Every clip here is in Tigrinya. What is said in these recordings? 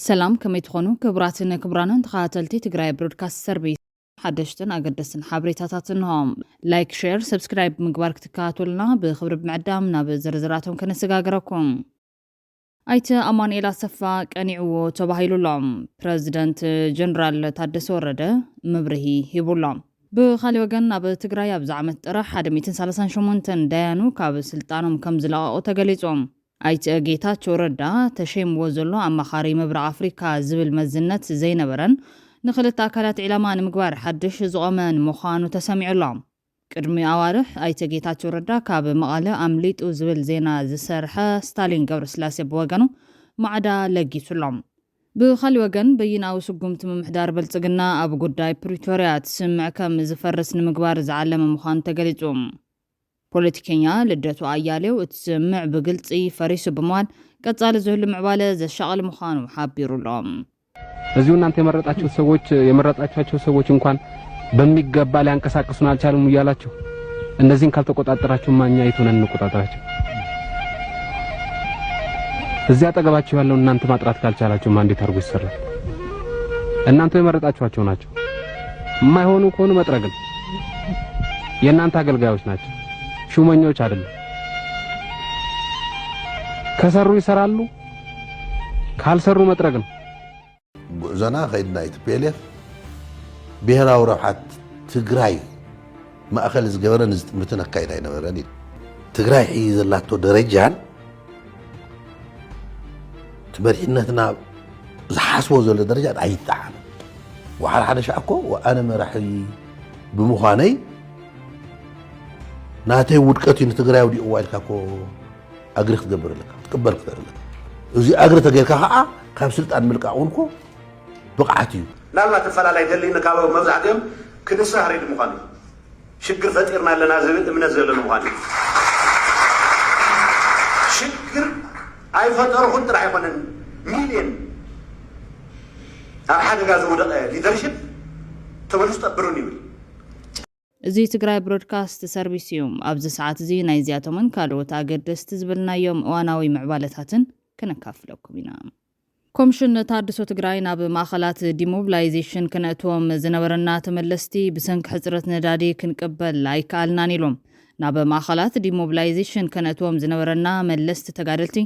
سلام كما تخونو كبراتنا كبرانا تخاتلتي تقراي برودكاست سربيس حدشتن أقدسن حابريتاتاتنهم لايك شير سبسكرايب مقبارك تكاتولنا بخبر بمعدامنا بزرزراتهم كنسقاقركم أيت أمان إلى صفاك أنيعو تباهيلو لهم بريزيدنت جنرال تادس ورده مبرهي هيبو لهم بخالي وقن أب تقراي أبزعمت راح حدا 238 ديانو كاب سلطانهم كمزلاقو تقليزهم أيت أجيتات وردا تشيم وزلو أما خاري مبرع أفريكا زبل مزنت زينة برن نخلت أكلات علمان مقبار حدش زغمان مخانو تسمع اللهم كرمي أوارح أيت أجيتات وردا كاب مقالة أمليت وزبل زينة زسرحة ستالين قبر سلاسي بوغانو معدا لقي سلام بخالي وقن بينا وسقمت محدار بلتقنا أبو قداي بريتوريات سمع كم زفرسن مقبار زعلم مخان تقليزهم بوليتيكينيا لدتو أياليو تسمع بقلتي فريسو بموان قصال زهل معبالة زشغل مخانو حابيرو لهم እዚሁና አንተ የመረጣቸው ሰዎች እንኳን በሚገባ ሊያንቀሳቅሱን አልቻሉም ይያላችሁ እነዚህን ካልተቆጣጣራችሁ ማኛ የቱነን እንቆጣጣራችሁ እዚያ አጠገባችሁ ያለው እናንተ ማጥራት ካልቻላችሁ ማን እንዴት አርጎ ይሰራል እናንተ የመረጣችኋቸው ናቸው የማይሆኑ ከሆነ መጥረግን የእናንተ አገልጋዮች ናቸው ሹመኞች አይደለም ከሰሩ ይሰራሉ ካልሰሩ መጥረግን زنا خيدنا يتبيله بهراو روحات تግራይ ማእከል ዝገበረ ንዝጥምትን አካይዳ ይነበረን ትግራይ ይዘላቶ ደረጃን ትበርሕነትና ዝሓስቦ ዘሎ ደረጃ አይጣዓም وحال حدا شعكو وانا مرحي بمخاني ناتي ودقتي نتግራይ ودي اوالكاكو اغرخ تقبر لك تقبل كثر لك اذا اغرت غيرك ها ካብ ስልጣን ምልቃውንኮ بقعتي لا تفلا لا يدلينا كابو مبزعكم كنسا هريد مخاني شكر فطيرنا لنا زبل من زل مخاني شكر اي فطر خد راح يكون مليون حاجه غازو ليدرشيب تملس تبروني زي تقراي برودكاست سيرفيسيوم ابز ساعات زي نايزياتومن كالوت اگدست زبلنايوم اواناوي معبالتاتن كنكافلكم بنا كومشن تادسو تقراي ناب ماخلات ديموبلايزيشن كنأتوم زنورنا تملستي بسنك حزرت ندادي كنقبل لايكالنا نيلوم ناب ماخلات ديموبلايزيشن كنأتوم زنورنا ملست تقادلتي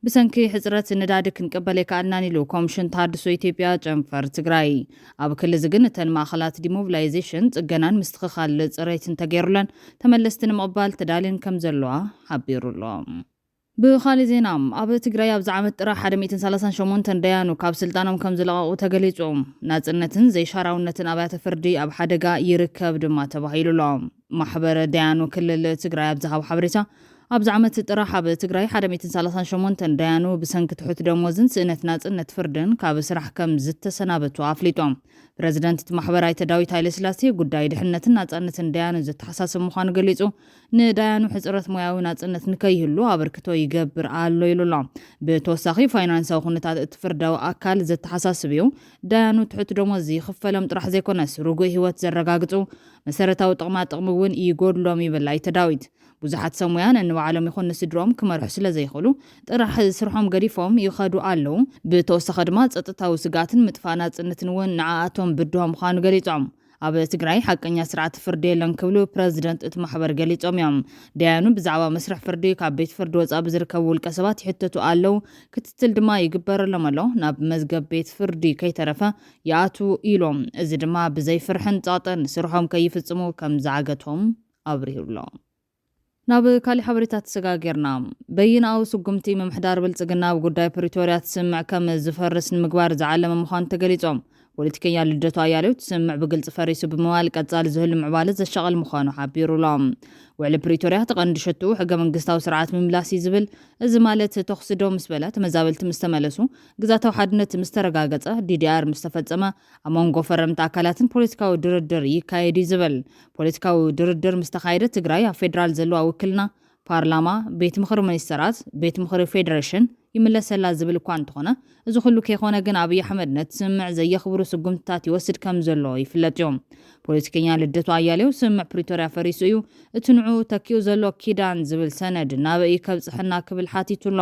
بسنكي حزرت ندادي كنقبل لايكالنا نيلو كومشن تادسو إثيوبيا جنفر تقراي أب كل زقنتن ماخلات ديموبلايزيشن تقنان مستخخال لصريتن تغيرلن تملستن مقبال تدالين كمزلوا حبيرولهم بخالي زينام أب تقراي أبزعمت راح حدا 238 ديانو كاب سلطانهم كم زلقاقو تقليزهم ناتنتن زي شاراونتن أبات فردي أب حدقا يركب دما تباهيلو لهم محبر ديانو كل تقراي أبزعو حبريتا أبزعمت راح أب تقراي حدا 238 ديانو بسنك تحوت دموزن سنت ناتنت فردن كاب سرح كم زت سنابتو عفليتهم بريزيدنت محبراي تداوي تايل سلاسي قداي دحنتن ناتنتن ديانو زت حساس مخان قليزو نديانو حزرت موياوي ناتنت نكيهلو أبركتو يقبر آلو يلولا بتوساخي فاينانساو خونتات اتفرداو أكال زت حساس بيو ديانو تحوت دموزي خفلم طرح زيكونس روغو هيوات زرقاقتو مسارتاو طقمات طقمون يقود لومي بلاي تداويت بوزحات سمويان انو عالم يخون نسدروم كمرح سلا زيخلو طرح سرحهم قريفهم يخادو آلو بتوساخ دمات اتتاو سقاتن متفانات انتنون نعاتهم بدوهم خانو قليتهم أب تقراي حقنيا سرعة فردي لنكبلو بريزيدنت اتمحبر قليتهم يوم ديانو بزعوا مسرح فردي كابيت فرد وزاب زركبو الكسبات حتتو آلو كتتل دما يقبر لمالو ناب مزقب بيت فردي كي ترفا ياتو إيلوم ازي دما بزي فرحن تاطن سرحهم كيف تسمو كم زعقتهم أبريهو لهم ناب كالي حبريتات سقاقيرنا بينا أو سقمتي ممحدار بلتقنا وقداي بريتوريات سمع كم زفرسن مقبار زعلم مخان تقليتهم ولتكيا لدتو أياليو تسمع بقلت فريسو بموال قصال زهل معبالة الشغل مخانو حابيرو لهم وعلى بريتوريا تقندشتو حقا من قسطاو سرعات من ملاسي زبل ازمالت تخصدو مسبلة تمزابلت مستملسو قزاتو حدنت مسترقاقة DDR مستفزمة امونغو فرمت اكالاتن بوليتكاو دردر يكايدي زبل بوليتكاو دردر مستخايدة تقراي فيدرال زلو اوكلنا بارلاما بيت مخر منسترات بيت مخر فيدريشن ይመለሰላ ዝብል እኳ እንተኾነ እዚ ኩሉ ከይኾነ ግን አብይ አሕመድ ነቲ ስምምዕ ዘየኽብሩ ስጉምትታት ይወስድ ከም ዘሎ ይፍለጥ እዮም። ፖለቲከኛ ልደቱ አያሌው ስምምዕ ፕሪቶሪያ ፈሪሱ እዩ እቲ ንዑ ተኪኡ ዘሎ ኪዳን ዝብል ሰነድ ናበይ ከብፅሕና ክብል ሓቲቱሎ።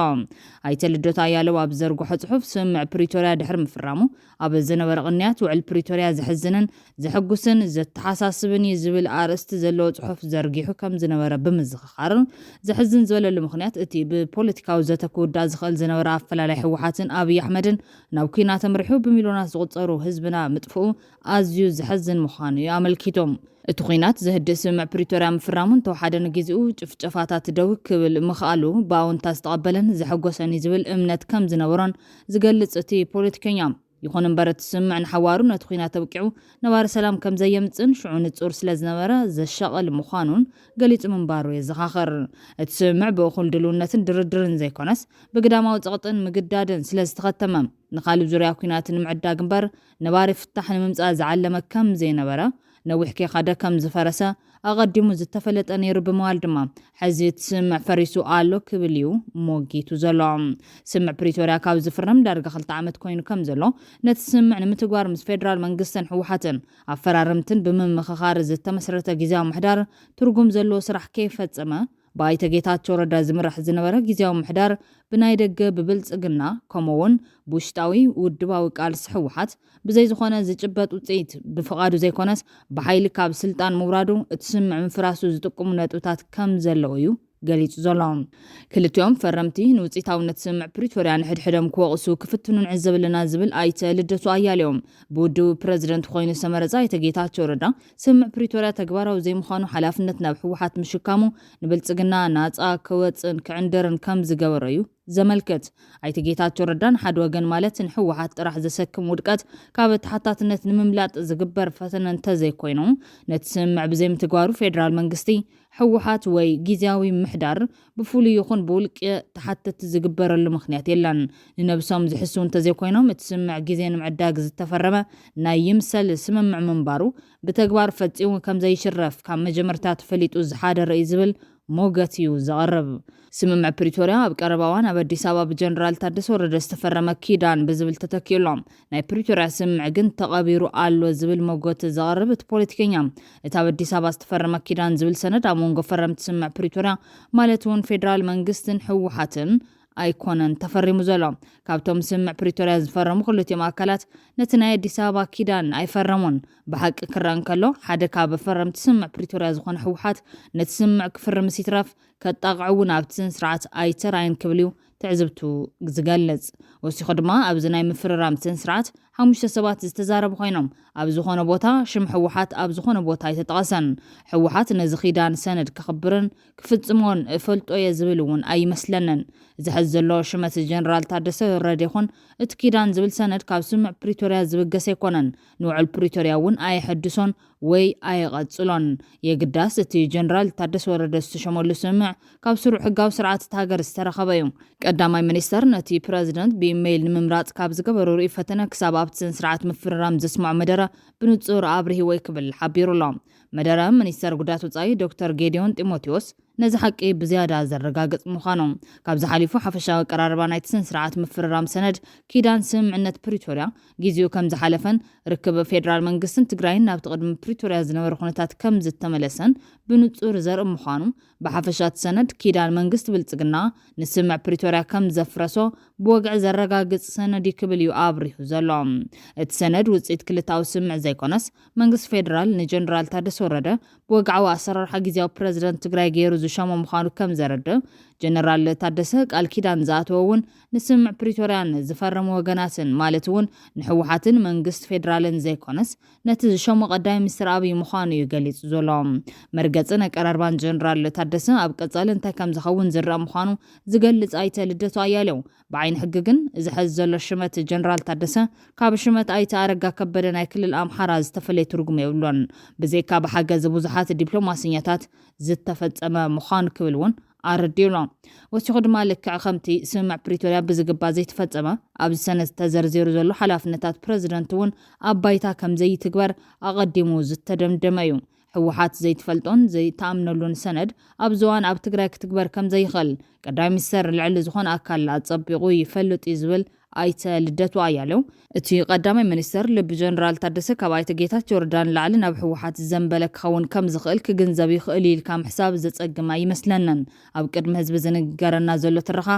ኣይተ ልደቱ አያሌው ኣብ ዘርግሖ ጽሑፍ ስምምዕ ፕሪቶሪያ ድሕሪ ምፍራሙ ኣብ ዝነበረ ቅንያት ውዕል ፕሪቶሪያ ዝሕዝንን ዘሐጉስን ዘተሓሳስብን ዝብል አርእስቲ ዘለዎ ጽሑፍ ዘርጊሑ ከም ዝነበረ ብምዝኽኻር ዘሕዝን ዝበለሉ ምኽንያት እቲ ብፖለቲካዊ ዘተክውዳ ዝኽእል ዝነበረ ኣፈላላይ ሕወሓትን አብይ አሕመድን ናብ ኩናት ተመሪሑ ብሚልዮናት ዝቑፀሩ ህዝብና ምጥፍኡ ኣዝዩ ዘሕዝን ምዃኑ እዩ ኣመልኪቶም። እቲ ኩናት ዘህድእ ስምምዕ ፕሪቶሪያ ምፍራሙን ተወሓደ ንግዚኡ ጭፍጨፋታት ደው ክብል ምኽኣሉ ብኣወንታ ዝተቐበለን ዘሐጎሰን ዝብል እምነት ከም ዝነበሮን ዝገልጽ እቲ ፖለቲከኛ ይኹን እምበር እቲ ስምምዕ ንሓዋሩ ነቲ ኩናት ተብቂዑ ነባሪ ሰላም ከም ዘየምፅን ሽዑ ንጹር ስለ ዝነበረ ዘሸቐል ምዃኑን ገሊጹ ምንባሩ የዘኻኽር። እቲ ስምምዕ ብእኹል ድልውነትን ድርድርን ዘይኮነስ ብግዳማዊ ፀቕጥን ምግዳድን ስለ ዝተኸተመ ንኻልእ ዙርያ ኩናት ንምዕዳግ እምበር ነባሪ ፍታሕ ንምምፃእ ዝዓለመ ከም ዘይነበረ ነዊሕ ከይኻደ ከም ዝፈረሰ ኣቐዲሙ ዝተፈለጠ ነይሩ ብምባል ድማ ሕዚ እቲ ስምምዕ ፈሪሱ ኣሎ ክብል እዩ ሞጊቱ ዘሎ። ስምምዕ ፕሪቶሪያ ካብ ዝፍረም ዳርጋ 2 ዓመት ኮይኑ ከም ዘሎ ነቲ ስምምዕ ንምትግባር ምስ ፌደራል መንግስትን ሕወሓትን ኣፈራርምትን ብምምኽኻር ዝተመስረተ ጊዜያዊ ምሕዳር ትርጉም ዘለዎ ስራሕ ከይፈጸመ ብኣይተ ጌታቸው ረዳ ዝምራሕ ዝነበረ ጊዜያዊ ምሕዳር ብናይ ደገ ብብልጽግና ከምኡውን ብውሽጣዊ ውድባዊ ቃልሲ ሕወሓት ብዘይ ዝኾነ ዝጭበጥ ውፅኢት ብፍቓዱ ዘይኮነስ ብሓይሊ ካብ ስልጣን ምውራዱ እቲ ስምምዕ ምፍራሱ ዝጥቅሙ ነጥብታት ከም ዘለዎ እዩ ገሊጹ ዘሎ። ክልቲኦም ፈረምቲ ንውፅኢታውነት ስምምዕ ፕሪቶሪያ ንሕድሕዶም ክወቕሱ ክፍትኑ ንዕዘብ ኣለና ዝብል ኣይተ ልደቱ አያሌውም ብውድብ ፕረዚደንት ኮይኑ ዝተመረፀ ኣይተ ጌታቸው ረዳ ስምምዕ ፕሪቶሪያ ተግባራዊ ዘይምዃኑ ሓላፍነት ናብ ሕወሓት ምሽካሙ ንብልጽግና ናፃ ክወፅን ክዕንደርን ከም ዝገበረ እዩ ዘመልክት። ኣይተ ጌታቸው ረዳን ሓደ ወገን ማለት ንሕወሓት ጥራሕ ዘሰክም ውድቀት ካብ ተሓታትነት ንምምላጥ ዝግበር ፈተነ እንተዘይኮይኑ ነቲ ስምምዕ ብዘይምትግባሩ ፌደራል መንግስቲ ሕወሓት ወይ ጊዜያዊ ምሕዳር ብፍሉይ ይኹን ብውልቂ ተሓተቲ ዝግበረሉ ምኽንያት የለን። ንነብሶም ዝሕስቡ እንተዘይኮይኖም እቲ ስምምዕ ግዜ ንምዕዳግ ዝተፈረመ ናይ ይምሰል ስምምዕ ምንባሩ ብተግባር ፈፂሙ ከም ዘይሽረፍ ካብ መጀመርታ ተፈሊጡ ዝሓደረ እዩ ዝብል ሞገት እዩ ዘቕርብ። ስምምዕ ፕሪቶሪያ ኣብ ቀረባ እዋን ኣብ ኣዲስ ኣበባ ብጀነራል ታደሰ ወረደ ዝተፈረመ ኪዳን ብዝብል ተተኪሎም ናይ ፕሪቶሪያ ስምምዕ ግን ተቐቢሩ ኣሎ ዝብል ሞገት ዘቕርብ እቲ ፖለቲከኛ እቲ ኣብ ኣዲስ ኣበባ ዝተፈረመ ኪዳን ዝብል ሰነድ ኣብ መንጎ ፈረምቲ ስምምዕ ፕሪቶሪያ ማለት እውን ፌደራል መንግስትን ሕወሓትን ኣይኮነን ተፈሪሙ ዘሎ። ካብቶም ስምምዕ ፕሪቶሪያ ዝፈረሙ ክልቲኦም ኣካላት ነቲ ናይ ኣዲስ ኣበባ ኪዳን ኣይፈረሙን። ብሓቂ ክረአ እንከሎ ሓደ ካብ ፈረምቲ ስምምዕ ፕሪቶሪያ ዝኾነ ሕወሓት ነቲ ስምምዕ ክፍርም ሲትረፍ ከጣቕዑ እውን ኣብቲ ስነ-ስርዓት ኣይተራእየን ክብል እዩ ትዕዝብቱ ዝገልጽ። ወሲኹ ድማ ኣብዚ ናይ ምፍርራም ስነ-ስርዓት 5 ሰባት ዝተዛረቡ ኮይኖም ኣብ ዝኾነ ቦታ ሽም ሕወሓት ኣብ ዝኾነ ቦታ ኣይተጠቐሰን። ሕወሓት ነዚ ኺዳን ሰነድ ክኽብርን ክፍጽሞን እፈልጦ እየ ዝብል እውን ኣይመስለንን። ዝሕዝ ዘሎ ሽመት ጀነራል ታደሰ ወረደ ይኹን እቲ ኪዳን ዝብል ሰነድ ካብ ስምምዕ ፕሪቶሪያ ዝብገሰ ኣይኮነን። ንውዕል ፕሪቶሪያ እውን ኣይሐድሶን ወይ ኣይቐጽሎን። የግዳስ እቲ ጀነራል ታደሰ ወረደ ዝተሸመሉ ስምምዕ ካብ ስሩዕ ሕጋዊ ስርዓት ሃገር ዝተረኸበ እዩ። ቀዳማይ ሚኒስተር ነቲ ፕረዚደንት ብኢሜይል ንምምራጽ ካብ ዝገበሩ ርኢ ፈተነ ክሳብ ኣብቲ ስርዓት ምፍርራም ዘስማዕ መደረ ብንጹር ኣብርሂ ወይ ክብል ሓቢሩሎ። መደረ ሚኒስተር ጉዳት ወጻኢ ዶክተር ጌዲዮን ጢሞቴዎስ ነዚ ሓቂ ብዝያዳ ዘረጋግጽ ምዃኑ ካብ ዝሓሊፉ ሓፈሻዊ ቀራርባ ናይቲ ስርዓት ምፍርራም ሰነድ ኪዳን ስምምዕነት ፕሪቶሪያ ግዚኡ ከም ዝሓለፈን ርክብ ፌደራል መንግስትን ትግራይን ናብቲ ቅድሚ ፕሪቶሪያ ዝነበረ ኩነታት ከም ዝተመለሰን ብንጹር ዘርኢ ምዃኑ ብሓፈሻት ሰነድ ኪዳን መንግስት ብልጽግና ንስምምዕ ፕሪቶሪያ ከም ዘፍረሶ ብወግዕ ዘረጋግጽ ሰነድ ክብል እዩ ኣብሪሁ ዘሎ። እቲ ሰነድ ውፅኢት ክልታዊ ስምምዕ ዘይኮነስ መንግስት ፌደራል ንጀነራል ታደሰ ወረደ ብወግዓዊ ኣሰራርሓ ጊዜያዊ ፕረዚደንት ትግራይ ገይሩ ዝሸሞ ምዃኑ ከም ዘረድእ ጀነራል ታደሰ ቃል ኪዳን ዝኣተወ እውን ንስምምዕ ፕሪቶሪያን ዝፈረሙ ወገናትን ማለት እውን ንሕወሓትን መንግስት ፌደራልን ዘይኮነስ ነቲ ዝሸሞ ቀዳማይ ሚኒስትር ኣብይ ምዃኑ እዩ ገሊጹ ዘሎ። መርገፅን ኣቀራርባን ጀነራል ታደሰ ኣብ ቀጻሊ እንታይ ከም ዝኸውን ዝረአ ምዃኑ ዝገልጽ ኣይተ ልደቱ ኣያሌው ብዓይኒ ሕጊ ግን ዝሕዝ ዘሎ ሽመት ጀነራል ታደሰ ካብ ሽመት ኣይተ ኣረጋ ከበደ ናይ ክልል ኣምሓራ ዝተፈለየ ትርጉም የብሎን። ብዘይካ ብሓገዝ ብዙሓት ዲፕሎማስኛታት ዝተፈጸመ ምዃኑ ክብል እውን ኣረዲዩሎ። ወሲኹ ድማ ልክዕ ከምቲ ስምምዕ ፕሪቶሪያ ብዝግባ ዘይተፈጸመ ኣብዚ ሰነድ ተዘርዚሩ ዘሎ ሓላፍነታት ፕረዚደንት እውን ኣብ ባይታ ከም ዘይትግበር ኣቐዲሙ ዝተደምደመ እዩ። ሕወሓት ዘይትፈልጦን ዘይተኣምነሉን ሰነድ ኣብ ዝዋን ኣብ ትግራይ ክትግበር ከም ዘይኽእል ቀዳማይ ሚኒስተር ልዕሊ ዝኾነ ኣካል ኣጸቢቑ ይፈልጥ እዩ ዝብል ኣይተ ልደቱ ኣያሌው እቲ ቀዳማይ ሚኒስተር ልቢ ጀነራል ታደሰ ካብ ኣይተ ጌታቸው ረዳን ላዕሊ ናብ ሕወሓት ዘንበለ ክኸውን ከም ዝኽእል ክግንዘብ ይኽእል ኢልካ ምሕሳብ ዘጸግማ ይመስለናን ኣብ ቅድሚ ህዝቢ ዝንገረና ዘሎ ትረኻ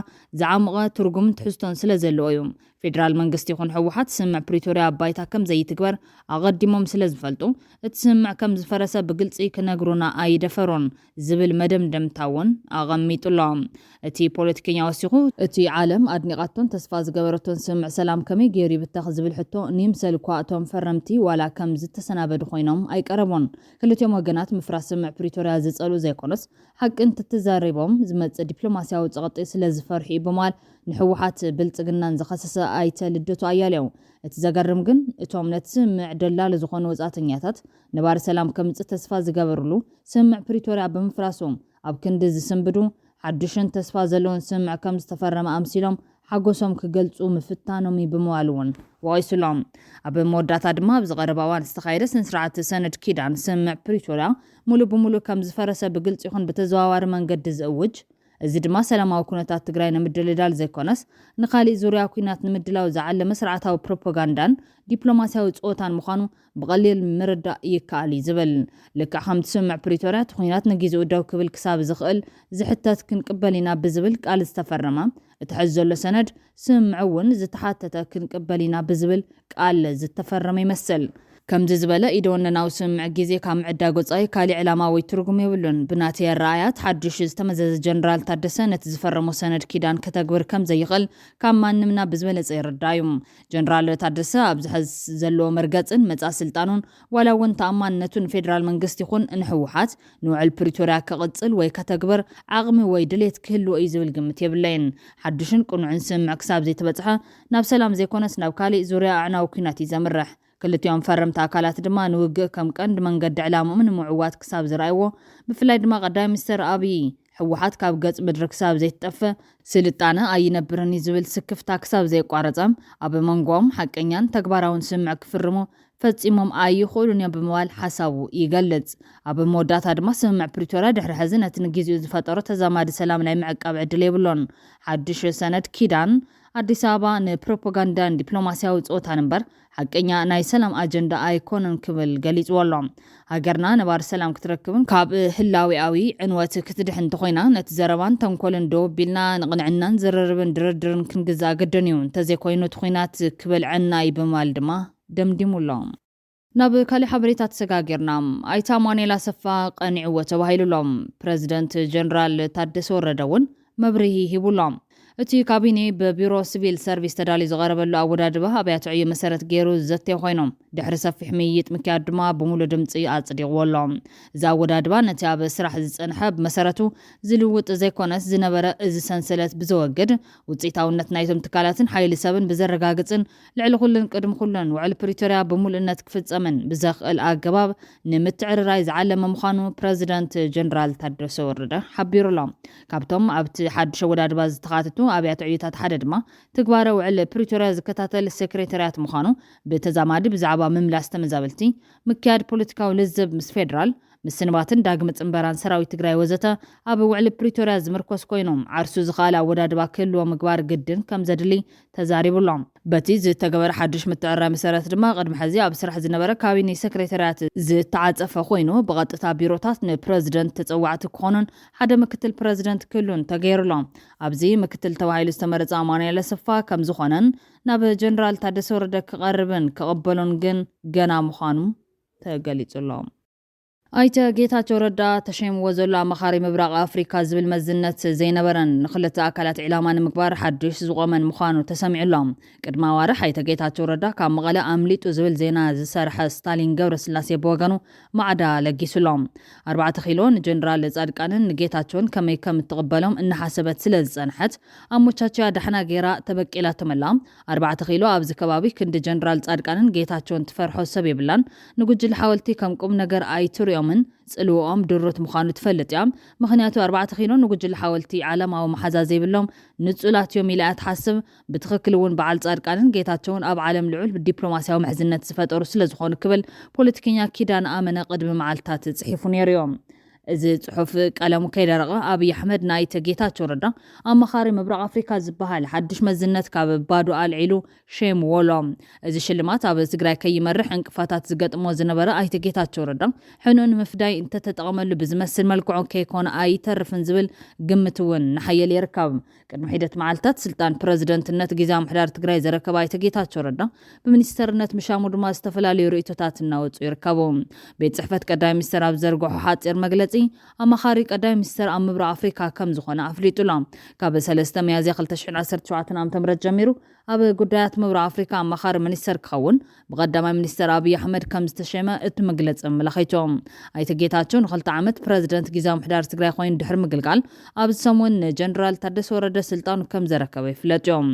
ዝዓምቐ ትርጉም ትሕዝቶን ስለ ዘለዎ እዩ ፌደራል መንግስቲ ይኹን ሕወሓት ስምዕ ፕሪቶሪያ ባይታ ከም ዘይትግበር ኣቐዲሞም ስለ ዝፈልጡ እቲ ስምዕ ከም ዝፈረሰ ብግልፂ ክነግሩና ኣይደፈሮን ዝብል መደምደምታ እውን ኣቐሚጡሎም እቲ ፖለቲከኛ ወሲኹ እቲ ዓለም ኣድኒቓቶን ተስፋ ዝገበረቶን ስምዕ ሰላም ከመይ ገይሩ ይብተኽ ዝብል ሕቶ ንይምሰል እኳ እቶም ፈረምቲ ዋላ ከም ዝተሰናበዱ ኮይኖም ኣይቀረቦን ክልቲኦም ወገናት ምፍራስ ስምዕ ፕሪቶሪያ ዝጸልኡ ዘይኮነስ ሓቅን ትተዛሪቦም ዝመጽእ ዲፕሎማስያዊ ጸቕጢ ስለ ዝፈርሑ ብምባል ንሕወሓት ብልጽግናን ዝኸሰሰ ኣይተ ልደቱ ኣያሌው እቲ ዘገርም ግን እቶም ነቲ ስምዕ ደላሊ ዝኾኑ ወጻእተኛታት ነባሪ ሰላም ከምጽእ ተስፋ ዝገበርሉ ስምዕ ፕሪቶሪያ ብምፍራሶም ኣብ ክንዲ ዝስንብዱ ሓድሽን ተስፋ ዘለዎን ስምዕ ከም ዝተፈረመ ኣምሲሎም ሓጎሶም ክገልጹ ምፍታኖም ብምባል እውን ወቂሱሎም ኣብ መወዳእታ ድማ ኣብ ዝቐረበ እዋን ዝተኻየደ ስነ-ስርዓት ሰነድ ኪዳን ስምዕ ፕሪቶሪያ ሙሉእ ብሙሉእ ከም ዝፈረሰ ብግልፂ ይኹን ብተዘዋዋሪ መንገዲ ዝእውጅ እዚ ድማ ሰላማዊ ኩነታት ትግራይ ንምድልዳል ዘይኮነስ ንኻሊእ ዙርያ ኩናት ንምድላው ዝዓለመ ስርዓታዊ ፕሮፓጋንዳን ዲፕሎማስያዊ ፆታን ምዃኑ ብቐሊል ምርዳእ ይከኣል ዝብል ልክዕ ከምቲ ስምዕ ፕሪቶሪያ እቲ ኩናት ንጊዜኡ ደው ክብል ክሳብ ዝኽእል ዝሕተት ክንቅበል ኢና ብዝብል ቃል ዝተፈረመ እቲ ሕዚ ዘሎ ሰነድ ስምዕ እውን ዝተሓተተ ክንቅበል ኢና ብዝብል ቃል ዝተፈረመ ይመስል ከምዚ ዝበለ ኢደወነናዊ ስምዕ ግዜ ካብ ምዕዳግ ወፃኢ ካሊእ ዕላማ ወይ ትርጉም የብሉን ብናተይ ረኣያት ሓድሽ ዝተመዘዘ ጀነራል ታደሰ ነቲ ዝፈረሞ ሰነድ ኪዳን ከተግብር ከም ዘይኽእል ካብ ማንምና ብዝበለፀ ይርዳዩ ጀነራል ታደሰ ኣብዚ ሕዚ ዘለዎ መርገፅን መጻእ ስልጣኑን ዋላ እውን ተኣማንነቱን ፌደራል መንግስቲ ይኹን ንሕወሓት ንውዕል ፕሪቶሪያ ከቕፅል ወይ ከተግብር ዓቕሚ ወይ ድሌት ክህልዎ እዩ ዝብል ግምት የብለይን ሓድሽን ቅኑዕን ስምዕ ክሳብ ዘይተበፅሐ ናብ ሰላም ዘይኮነስ ናብ ካሊእ ዙርያ ኣዕናዊ ኩናት እዩ ዘምርሕ ክልቲኦም ፈረምቲ ኣካላት ድማ ንውግእ ከም ቀንዲ መንገዲ ዕላሞም ንምዕዋት ክሳብ ዝረኣይዎ ብፍላይ ድማ ቀዳማይ ሚኒስተር ኣብይ ሕወሓት ካብ ገጽ ምድሪ ክሳብ ዘይተጠፈ ስልጣነ ኣይነብርን ዝብል ስክፍታ ክሳብ ዘይቋረፀም ኣብ መንጎኦም ሓቀኛን ተግባራውን ስምዕ ክፍርሙ ፈጺሞም ኣይኽእሉን እዮም ብምባል ሓሳቡ ይገልጽ ኣብ መወዳእታ ድማ ስምዕ ፕሪቶሪያ ድሕሪ ሕዚ ነቲ ንግዚኡ ዝፈጠሮ ተዛማዲ ሰላም ናይ ምዕቃብ ዕድል የብሎን ሓድሽ ሰነድ ኪዳን ኣዲስ ኣበባ ንፕሮፓጋንዳን ዲፕሎማስያዊ ፆታን እምበር ሓቀኛ ናይ ሰላም ኣጀንዳ ኣይኮነን ክብል ገሊጽዎ ኣሎ ሃገርና ነባር ሰላም ክትረክብን ካብ ህላዊያዊ ዕንወት ክትድሕ እንተኮይና ነቲ ዘረባን ተንኮልን ዶ ቢልና ንቕንዕናን ዝርርብን ድርድርን ክንግዛእ ገደን እዩ እንተዘይኮይኑ እቲ ኩናት ክበልዐና ብምባል ድማ ደምዲሙሎም ናብ ካሊእ ሓበሬታ ተሰጋጊርና ኣይተ ኣማኑኤል ኣሰፋ ቀኒዕዎ ተባሂሉሎም ፕረዚደንት ጀነራል ታደሰ ወረደ እውን መብርሂ ሂቡሎም እቲ ካቢኔ በቢሮ ሲቪል ሰርቪስ ተዳልዩ ዝቐረበሉ ኣወዳድባ ኣብያተ ዕዮ መሰረት ገይሩ ዘተዩ ኮይኖም ድሕሪ ሰፊሕ ምይይጥ ምክያድ ድማ ብሙሉእ ድምፂ ኣጽዲቕዎ ኣሎ እዚ ኣወዳድባ ነቲ ኣብ ስራሕ ዝጸንሐ ብመሰረቱ ዝልውጥ ዘይኮነስ ዝነበረ እዚ ሰንሰለት ብዘወግድ ውፅኢታውነት ናይቶም ትካላትን ሓይሊ ሰብን ብዘረጋግፅን ልዕሊ ኩሉን ቅድሚ ኩሉን ውዕል ፕሪቶሪያ ብሙሉእነት ክፍጸምን ብዘኽእል ኣገባብ ንምትዕርራይ ዝዓለመ ምዃኑ ፕረዚደንት ጀነራል ታደሰ ወረደ ሓቢሩሎም ካብቶም ኣብቲ ሓድሽ ኣወዳድባ ዝተኻተቱ ኣብያተ ዕዮታት ሓደ ድማ ትግባረ ውዕል ፕሪቶሪያ ዝከታተል ሴክሬታርያት ምዃኑ ብተዛማዲ ብዛዕባ ምምላስ ተመዛበልቲ ምክያድ ፖለቲካዊ ልዝብ ምስ ፌደራል ምስንባትን ዳግመ ጽንበራን ሰራዊት ትግራይ ወዘተ ኣብ ውዕል ፕሪቶሪያ ዝምርኮስ ኮይኖም ዓርሱ ዝኻለ ኣወዳድባ ክህልዎ ምግባር ግድን ከም ዘድሊ ተዛሪቡሎም በቲ ዝተገበረ ሓድሽ ምትዕርራይ መሰረት ድማ ቅድሚ ሕዚ ኣብ ስራሕ ዝነበረ ካቢኔ ሴክሬታርያት ዝተዓፀፈ ኮይኑ ብቐጥታ ቢሮታት ንፕረዚደንት ተፀዋዕቲ ክኾኑን ሓደ ምክትል ፕረዚደንት ክህሉን ተገይሩሎም ኣብዚ ምክትል ተባሂሉ ዝተመረፀ ኣማኑኤል ኣሰፋ ከም ዝኾነን ናብ ጀነራል ታደሰ ወረደ ክቐርብን ክቕበሉን ግን ገና ምዃኑ ተገሊጹሎም ኣይተ ጌታቸው ረዳ ተሸይምዎ ዘሎ ኣማኻሪ ምብራቕ ኣፍሪካ ዝብል መዝነት ዘይነበረን ንኽልተ ኣካላት ዕላማ ንምግባር ሓድሽ ዝቆመን ምዃኑ ተሰሚዑሎም ቅድማ ዋርሕ ኣይተ ጌታቸው ረዳ ካብ መቐለ ኣምሊጡ ዝብል ዜና ዝሰርሐ ስታሊን ገብረስላሴ ብወገኑ ማዕዳ ለጊሱሎም 4 ኪሎ ንጀነራል ጻድቃንን ንጌታቸውን ከመይ ከም እትቕበሎም እናሓሰበት ስለ ዝጸንሐት ኣሞቻችያ ዳሕና ጌራ ተበቂላ ተመላ 4 ኪሎ ኣብዚ ከባቢ ክንዲ ጀነራል ጻድቃንን ጌታቸውን ትፈርሖ ሰብ የብላን ንጉጅለ ሓወልቲ ከም ቁም ነገር ኣይትርዮም ርእዮምን ጽልውኦም ድሮት ምዃኑ ትፈልጥ እያ ምኽንያቱ 4 ኪሎ ንጉጅለ ሓወልቲ ዓለማዊ መሓዛ ዘይብሎም ንጹላት እዮም ኢላ ትሓስብ ብትኽክል እውን በዓል ጻድቃንን ጌታቸውን ኣብ ዓለም ልዑል ዲፕሎማስያዊ ምሕዝነት ዝፈጠሩ ስለ ዝኾኑ ክብል ፖለቲከኛ ኪዳን ኣመነ ቅድሚ መዓልታት ጽሒፉ ነይሩ እዮም እዚ ጽሑፍ ቀለሙ ከይደረቐ ኣብይ ኣሕመድ ናይ ጌታቸው ረዳ ኣማኻሪ ምብራቕ ኣፍሪካ ዝበሃል ሓድሽ መዝነት ካብ ባዶ ኣልዒሉ ሼም ወሎም እዚ ሽልማት ኣብ ትግራይ ከይመርሕ እንቅፋታት ዝገጥሞ ዝነበረ ኣይተ ጌታቸው ረዳ ሕኑን ምፍዳይ እንተተጠቐመሉ ብዝመስል መልክዑ ከይኮነ ኣይተርፍን ዝብል ግምት እውን ንሓየል ይርከብ ቅድሚ ሒደት መዓልታት ስልጣን ፕረዚደንትነት ጊዜያዊ ምሕዳር ትግራይ ዘረከበ ኣይተ ጌታቸው ረዳ ብሚኒስተርነት ምሻሙ ድማ ዝተፈላለዩ ርእይቶታት እናወፁ ይርከቡ ቤት ጽሕፈት ቀዳማይ ሚኒስተር ኣብ ዘርግሖ ሓፂር መግለፂ ኣማኻሪ ቀዳማይ ሚኒስተር ኣብ ምብራቕ ኣፍሪካ ከም ዝኾነ ኣፍሊጡሎ ካብ 3 ሚያዝያ 2017 ዓ.ም ጀሚሩ ኣብ ጉዳያት ምብራቕ ኣፍሪካ ኣማኻሪ ሚኒስተር ክኸውን ብቀዳማይ ሚኒስተር ኣብይ ኣሕመድ ከም ዝተሸመ እቲ መግለፂ ኣመላኺቶም ኣይተ ጌታቸው ን2 ዓመት ፕረዚደንት ጊዜያዊ ምሕዳር ትግራይ ኮይኑ ድሕሪ ምግልጋል ኣብ ሰሙን ጀነራል ታደሰ ወረደ ስልጣኑ ከም ዘረከበ ይፍለጥ እዮም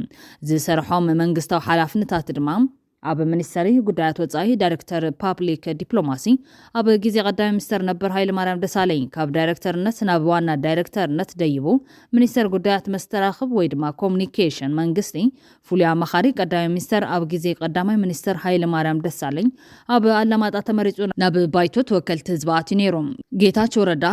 ዝሰርሖም መንግስታዊ ሓላፍነታት ድማ ኣብ ሚኒስተሪ ጉዳያት ወጻኢ ዳይሬክተር ፓብሊክ ዲፕሎማሲ ኣብ ጊዜ ቀዳማይ ሚኒስተር ነበር ሃይለማርያም ደሳለኝ ካብ ዳይሬክተርነት ናብ ዋና ዳይሬክተርነት ደይቡ ሚኒስተር ጉዳያት መስተራኽብ ወይ ድማ ኮሙኒኬሽን መንግስቲ ፍሉይ ኣማኻሪ ቀዳማይ ሚኒስተር ኣብ ጊዜ ቀዳማይ ሚኒስተር ሃይለማርያም ደሳለኝ ኣብ ኣላማጣ ተመሪጹ ናብ ባይቶ ተወከልቲ ህዝቢ ኣትዩ ነይሩ ጌታቸው ረዳ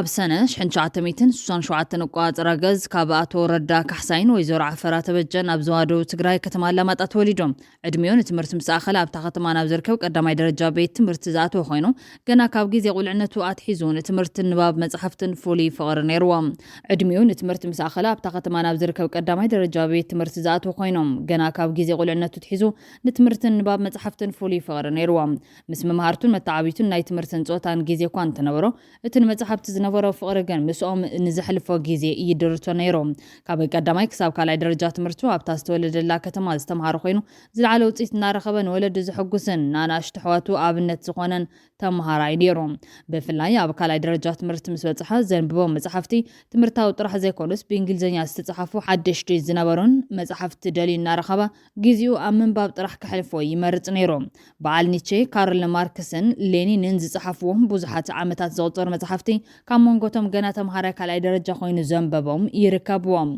ኣብ ሰነ 1967 ቋጽራ ገዝ ካብ ኣቶ ረዳ ካሕሳይን ወይ ዞራ ዓፈራ ተበጀን ኣብ ዘዋደው ትግራይ ከተማ ኣላማጣ ተወሊዶም ዕድሜውን ትምህርቲ ምስኣኸለ ኣብ ከተማ ናብ ዝርከብ ቀዳማይ ደረጃ ቤት ትምህርቲ ዝኣተወ ኮይኑ ገና ካብ ጊዜ ቁልዕነቱ ኣትሒዙ ንትምህርትን ንባብ መጽሓፍትን ፍሉይ ፍቕሪ ነይርዎም ዕድሜውን ትምህርቲ ምስኣኸለ ኣብ ከተማ ናብ ዝርከብ ቀዳማይ ደረጃ ቤት ትምህርቲ ዝኣተወ ኮይኖም ገና ካብ ጊዜ ቁልዕነቱ ትሒዙ ንትምህርትን ንባብ መጽሓፍትን ፍሉይ ፍቕሪ ነይርዎም ምስ መምሃርቱን መተዓቢቱን ናይ ትምህርትን ጾታን ጊዜ እኳ እንተነበሮ እቲ ንመጽሓፍቲ ዝነበሮ ፍቕሪ ግን ምስኦም ንዝሕልፎ ጊዜ ይድርቶ ነይሮም ካብ ቀዳማይ ክሳብ ካልኣይ ደረጃ ትምህርቱ ኣብታ ዝተወለደላ ከተማ ዝተምሃረ ኮይኑ ዝለዓለ ውፅኢት እናረኸበን ወለዱ ዝሕጉስን ናናእሽቱ ኣሕዋቱ ኣብነት ዝኾነን ተምሃራይ ነይሮም ብፍላይ ኣብ ካልኣይ ደረጃ ትምህርቲ ምስ በጽሐ ዘንብቦም መጽሓፍቲ ትምህርታዊ ጥራሕ ዘይኮኑስ ብእንግሊዝኛ ዝተጻሕፉ ሓደሽቲ ዝነበሩን መጽሓፍቲ ደልዩ እናረኸበ ግዚኡ ኣብ ምንባብ ጥራሕ ክሕልፎ ይመርጽ ነይሮም በዓል ኒቼ ካርል ማርክስን ሌኒንን ዝጻሕፍዎም ብዙሓት ዓመታት ዘቑፀሩ መጽሓፍቲ ካብ መንጎቶም ገና ተምሃራይ ካልኣይ ደረጃ ኮይኑ ዘንበቦም ይርከብዎም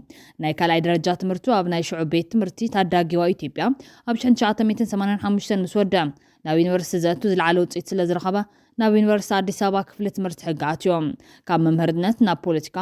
ናይ ካልኣይ ደረጃ ትምህርቱ ኣብ ናይ ሽዑ ቤት ትምህርቲ ታዳጊዋ ኢትዮጵያ ኣብ 1985 ምስ ወድአ ናብ ዩኒቨርሲቲ ዘእቱ ዝለዓለ ውፅኢት ስለ ዝረኸበ ናብ ዩኒቨርሲቲ ኣዲስ ኣበባ ክፍሊ ትምህርቲ ሕጊ ኣትዮም ካብ መምህርነት ናብ ፖለቲካ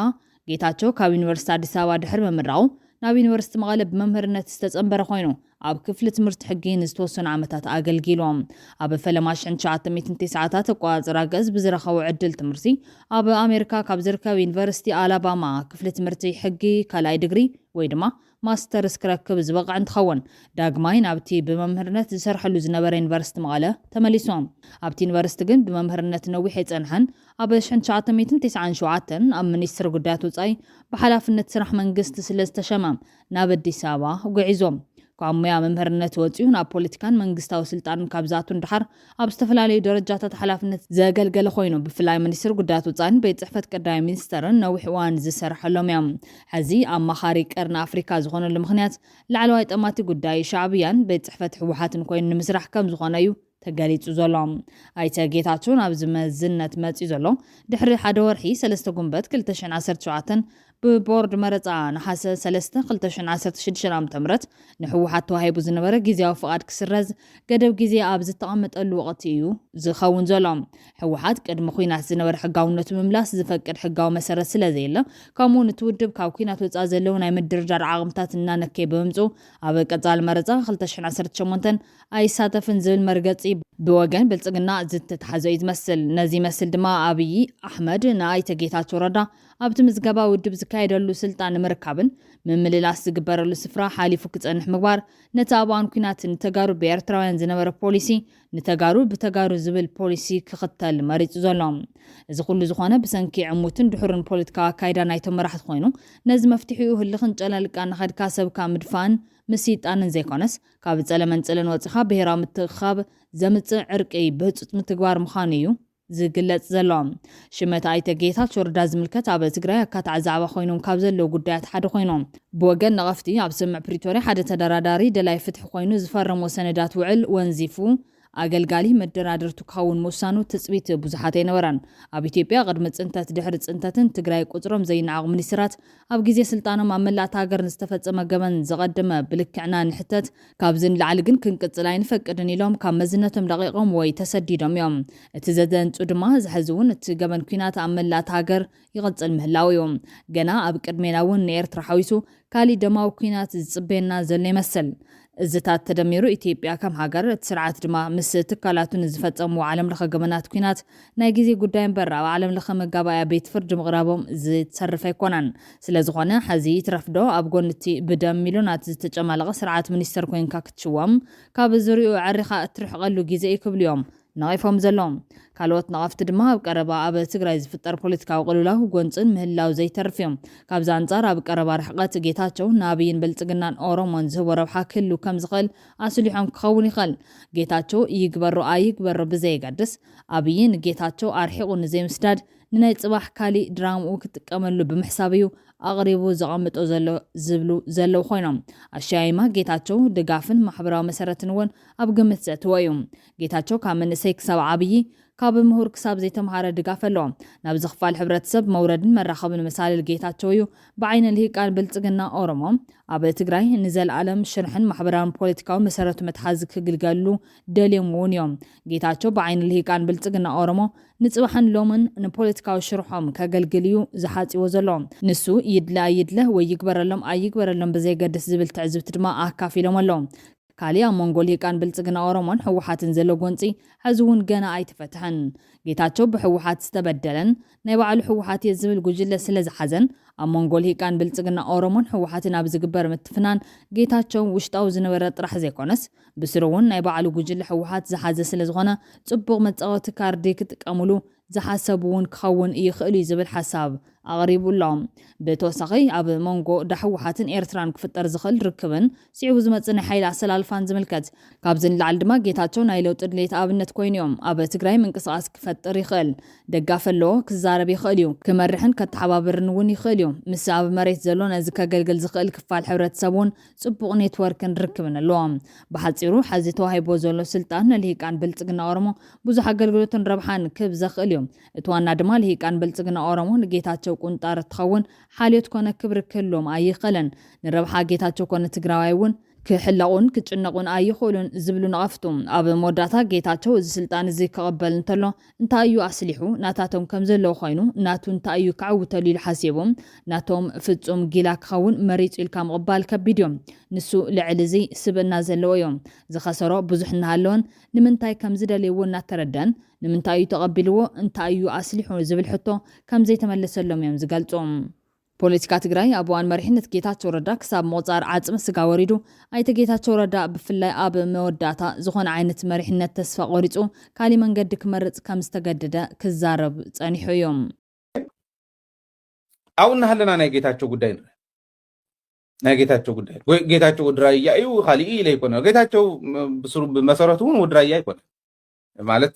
ጌታቸው ካብ ዩኒቨርሲቲ ኣዲስ ኣበባ ድሕሪ ምምራቑ ናብ ዩኒቨርሲቲ መቐለ ብመምህርነት ዝተጸንበረ ኮይኑ ኣብ ክፍሊ ትምህርቲ ሕጊ ንዝተወሰኑ ዓመታት ኣገልጊሎም ኣብ ፈለማ 1990ታት ቋጽራ ገዝ ብዝረኸቡ ዕድል ትምህርቲ ኣብ ኣሜሪካ ካብ ዝርከብ ዩኒቨርሲቲ ኣላባማ ክፍሊ ትምህርቲ ሕጊ ካልኣይ ዲግሪ ወይ ድማ ማስተርስ ክረክብ ዝበቕዕ እንትኸውን ዳግማይ ናብቲ ብመምህርነት ዝሰርሐሉ ዝነበረ ዩኒቨርሲቲ መቐለ ተመሊሶም ኣብቲ ዩኒቨርሲቲ ግን ብመምህርነት ነዊሕ የጸንሐን ኣብ 1997 ኣብ ሚኒስትሪ ጉዳያት ወጻኢ ብሓላፍነት ስራሕ መንግስቲ ስለ ዝተሸመ ናብ ኣዲስ ኣበባ ጉዒዞም ካብ ሞያ መምህርነት ወፂኡ ናብ ፖለቲካን መንግስታዊ ስልጣንን ካብ ዝኣቱ እንድሓር ኣብ ዝተፈላለዩ ደረጃታት ሓላፍነት ዘገልገለ ኮይኑ ብፍላይ ሚኒስትሪ ጉዳያት ወጻኢን ቤት ጽሕፈት ቀዳማይ ሚኒስተርን ነዊሕ እዋን ዝሰርሐሎም እዮም ሕዚ ኣማኻሪ ቀርኒ ኣፍሪካ ዝኾነሉ ምኽንያት ላዕለዋይ ጠማቲ ጉዳይ ሻዕብያን ቤት ጽሕፈት ሕወሓትን ኮይኑ ንምስራሕ ከም ዝኾነ እዩ ተገሊጹ ዘሎ ኣይተ ጌታቸው ኣብ ዝመዝነት መጽኡ ዘሎ ድሕሪ ሓደ ወርሒ 3 ጉንበት 2017 ብቦርድ መረፃ ነሓሰ 3 2016 ዓ.ም ንሕወሓት ተዋሂቡ ዝነበረ ጊዜያዊ ፍቓድ ክስረዝ ገደብ ጊዜ ኣብ ዝተቐመጠሉ ወቕቲ እዩ ዝኸውን ዘሎ ሕወሓት ቅድሚ ኩናት ዝነበረ ሕጋውነቱ ምምላስ ዝፈቅድ ሕጋዊ መሰረት ስለ ዘየለ ከምኡ ንትውድብ ካብ ኩናት ወፃኢ ዘለው ናይ ምድርዳር ዓቕምታት እናነከየ ብምምፁ ኣብ ቀጻሊ መረፃ 2018 ኣይሳተፍን ዝብል መርገፂ ብወገን ብልጽግና ዝተታሕዘ እዩ ዝመስል ነዚ መስል ድማ ኣብይ ኣሕመድ ንኣይተ ጌታቸው ረዳ ኣብቲ ምዝገባ ውድብ ዝካየደሉ ስልጣን ንምርካብን ምምልላስ ዝግበረሉ ስፍራ ሓሊፉ ክጸንሕ ምግባር ነቲ ኣብዋን ኩናት ንተጋሩ ብኤርትራውያን ዝነበረ ፖሊሲ ንተጋሩ ብተጋሩ ዝብል ፖሊሲ ክኽተል መሪጹ ዘሎ እዚ ኩሉ ዝኾነ ብሰንኪ ዕሙትን ድሑርን ፖለቲካዊ ኣካይዳ ናይቶም መራሕቲ ኮይኑ ነዚ መፍትሒኡ ህልኽን ጨለልቃ ንኸድካ ሰብካ ምድፋን ምሲጣንን ዘይኮነስ ካብ ጸለመን ጽለን ወፂኻ ብሄራዊ ምትኻብ ዘምጽእ ዕርቂ ብህፁፅ ምትግባር ምዃኑ እዩ ዝግለጽ ዘሎ ሽመት ኣይተ ጌታቸው ረዳ ዝምልከት ኣብ ትግራይ ኣካታዕ ዛዕባ ኮይኖም ካብ ዘለው ጉዳያት ሓደ ኮይኖም ብወገን ነቐፍቲ ኣብ ስምዕ ፕሪቶርያ ሓደ ተደራዳሪ ደላይ ፍትሒ ኮይኑ ዝፈረሞ ሰነዳት ውዕል ወንዚፉ ኣገልጋሊ መደራደርቱ ካውን ምውሳኑ ትጽቢት ብዙሓት ኣይነበራን ኣብ ኢትዮጵያ ቅድሚ ጽንተት ድሕሪ ጽንተትን ትግራይ ቁጽሮም ዘይነዓቑ ሚኒስትራት ኣብ ግዜ ስልጣኖም ኣብ መላእቲ ሃገር ዝተፈጸመ ገበን ዝቐደመ ብልክዕና ንሕተት ካብዚ ንላዕሊ ግን ክንቅጽል ኣይንፈቅድን ኢሎም ካብ መዝነቶም ደቂቖም ወይ ተሰዲዶም እዮም እቲ ዘደንጹ ድማ ዝሕዚ እውን እቲ ገበን ኩናት ኣብ መላእቲ ሃገር ይቕጽል ምህላው እዩ ገና ኣብ ቅድሜና እውን ንኤርትራ ሓዊሱ ካሊእ ደማዊ ኩናት ዝጽበየና ዘሎ ይመስል እዝታት ተደሚሩ ኢትዮጵያ ከም ሃገር እቲ ስርዓት ድማ ምስ ትካላቱን ዝፈጸሙ ዓለም ለኸ ገበናት ኩናት ናይ ግዜ ጉዳይ እምበር ኣብ ዓለም ለኸ መጋባእያ ቤት ፍርዲ ምቕራቦም ዝሰርፍ ኣይኮነን ስለዝኾነ ሕዚ ትረፍዶ ኣብ ጎኒ እቲ ብደም ሚልዮናት ዝተጨማለቐ ስርዓት ሚኒስተር ኮይንካ ክትሽወም ካብ ዝሪኡ ዕሪኻ እትርሕቐሉ ግዜ ይክብሉ እዮም ነቒፎም ዘሎም ካልኦት ነቐፍቲ ድማ ኣብ ቀረባ ኣብ ትግራይ ዝፍጠር ፖለቲካዊ ቅልውላው ጎንፅን ምህላው ዘይተርፍ እዮም ካብዚ ኣንጻር ኣብ ቀረባ ርሕቐት ጌታቸው ንኣብይን ብልጽግናን ኦሮሞን ዝህቦ ረብሓ ክህሉ ከም ዝኽእል ኣስሊሖም ክኸውን ይኽእል ጌታቸው ይግበሮ ኣይግበሮ ብዘይገድስ ኣብይ ንጌታቸው ኣርሒቑ ንዘይምስዳድ ንናይ ጽባሕ ካሊእ ድራምኡ ክጥቀመሉ ብምሕሳብ እዩ ኣቕሪቡ ዘቐምጦ ዝብሉ ዘለው ኮይኖም ኣሸያይማ ጌታቸው ድጋፍን ማሕበራዊ መሰረትን እውን ኣብ ግምት ዘእትዎ እዩ ጌታቸው ካብ መንእሰይ ክሳብ ዓብይ ካብ ምሁር ክሳብ ዘይተምሃረ ድጋፍ ኣለዎ ናብ ዝኽፋል ሕብረተሰብ መውረድን መራኸብን መሳልል ጌታቸው እዩ ብዓይነ ልሂቃን ብልጽግና ኦሮሞ ኣብ ትግራይ ንዘለዓለም ሽርሕን ማሕበራውን ፖለቲካዊ መሰረቱ መትሓዚ ክግልገሉ ደልዮም እውን እዮም ጌታቸው ብዓይነ ልሂቃን ብልጽግና ኦሮሞ ንጽባሕን ሎምን ንፖለቲካዊ ሽርሖም ከገልግል እዩ ዝሓፂዎ ዘሎ ንሱ ይድለ ወይ ይግበረሎም ኣይግበረሎም ብዘይገድስ ዝብል ትዕዝብቲ ድማ ኣካፊሎም ኣለዎም ካሊያ ሞንጎል ሂቃን ብልጽግና ኦሮሞን ሕወሓትን ዘሎ ጎንፂ ሕዚ እውን ገና ኣይተፈትሐን ጌታቸው ብሕወሓት ዝተበደለን ናይ ባዕሉ ሕወሓት ዝብል ጉጅለ ስለ ዝሓዘን ኣብ ሞንጎል ሂቃን ብልጽግና ኦሮሞን ሕወሓትን ኣብ ዝግበር ምትፍናን ጌታቸው ውሽጣዊ ዝነበረ ጥራሕ ዘይኮነስ ብስሩ እውን ናይ ባዕሉ ጉጅለ ሕወሓት ዝሓዘ ስለ ዝኾነ ጽቡቕ መጻወቲ ካርዲ ክጥቀምሉ ዝሓሰቡ እውን ክኸውን ይኽእል እዩ ዝብል ሓሳብ ኣቕሪቡሎም ብተወሳኺ ኣብ ሞንጎ ዳሕወሓትን ኤርትራን ክፍጠር ዝኽእል ርክብን ስዒቡ ዝመጽእ ናይ ሓይሊ ኣሰላልፋን ዝምልከት ካብዚ ንላዕሊ ድማ ጌታቸው ናይ ለውጢ ድሌት ኣብነት ኮይኑ እዮም ኣብ ትግራይ ምንቅስቓስ ክፈጥር ይኽእል ደጋፍ ኣለዎ ክዛረብ ይኽእል እዩ ክመርሕን ከተሓባብርን እውን ይኽእል እዩ ምስ ኣብ መሬት ዘሎ ነዚ ከገልግል ዝኽእል ክፋል ሕብረተሰብ እውን ጽቡቕ ኔትወርክን ርክብን ኣለዎ ብሓፂሩ ሕዚ ተዋሂቦ ዘሎ ስልጣን ንልሂቃን ብልጽግና ኦሮሞ ብዙሕ ኣገልግሎትን ረብሓን ክህብ ዘኽእል እዩ እቲ ዋና ድማ ልሂቃን ብልጽግና ኦሮሞ ንጌታቸው ቁንጣር ትኸውን ሓልዮት ኮነ ክብሪ ክህሎም ኣይኽእልን ንረብሓ ጌታቸው ኮነ ትግራዋይ እውን ክሕለቑን ክጭነቑን ኣይኽእሉን ዝብሉ ነቐፍቱ ኣብ መወዳእታ ጌታቸው እዚ ስልጣን እዚ ክቕበል እንተሎ እንታይ እዩ ኣስሊሑ ናታቶም ከም ዘለዎ ኮይኑ ናቱ እንታይ እዩ ክዓውተሉ ኢሉ ሓሲቦም ናቶም ፍጹም ጊላ ክኸውን መሪፁ ኢልካ ምቕባል ከቢድ እዮም ንሱ ልዕሊ እዚ ስብእና ዘለዎ እዮም ዝኸሰሮ ብዙሕ እናሃለወን ንምንታይ ከም ዝደልይዎ እናተረዳን ንምንታይ እዩ ተቐቢልዎ እንታይ እዩ ኣስሊሑ ዝብል ሕቶ ከም ዘይተመለሰሎም እዮም ዝገልጹ ፖለቲካ ትግራይ ኣብ እዋን መሪሕነት ጌታቸው ረዳ ክሳብ ምቁፃር ዓፅሚ ስጋ ወሪዱ ኣይተ ጌታቸው ረዳ ብፍላይ ኣብ መወዳእታ ዝኾነ ዓይነት መሪሕነት ተስፋ ቆሪፁ ካሊእ መንገዲ ክመርፅ ከም ዝተገደደ ክዛረብ ጸኒሑ እዮም ኣብኡ እናሃለና ናይ ጌታቸው ጉዳይ ንርኢ ናይ ጌታቸው ጉዳይ ጌታቸው ወድራያ እዩ ካሊእ ኢለ ይኮነ ጌታቸው ብስሩ ብመሰረቱ እውን ወድራያ ይኮነ ማለት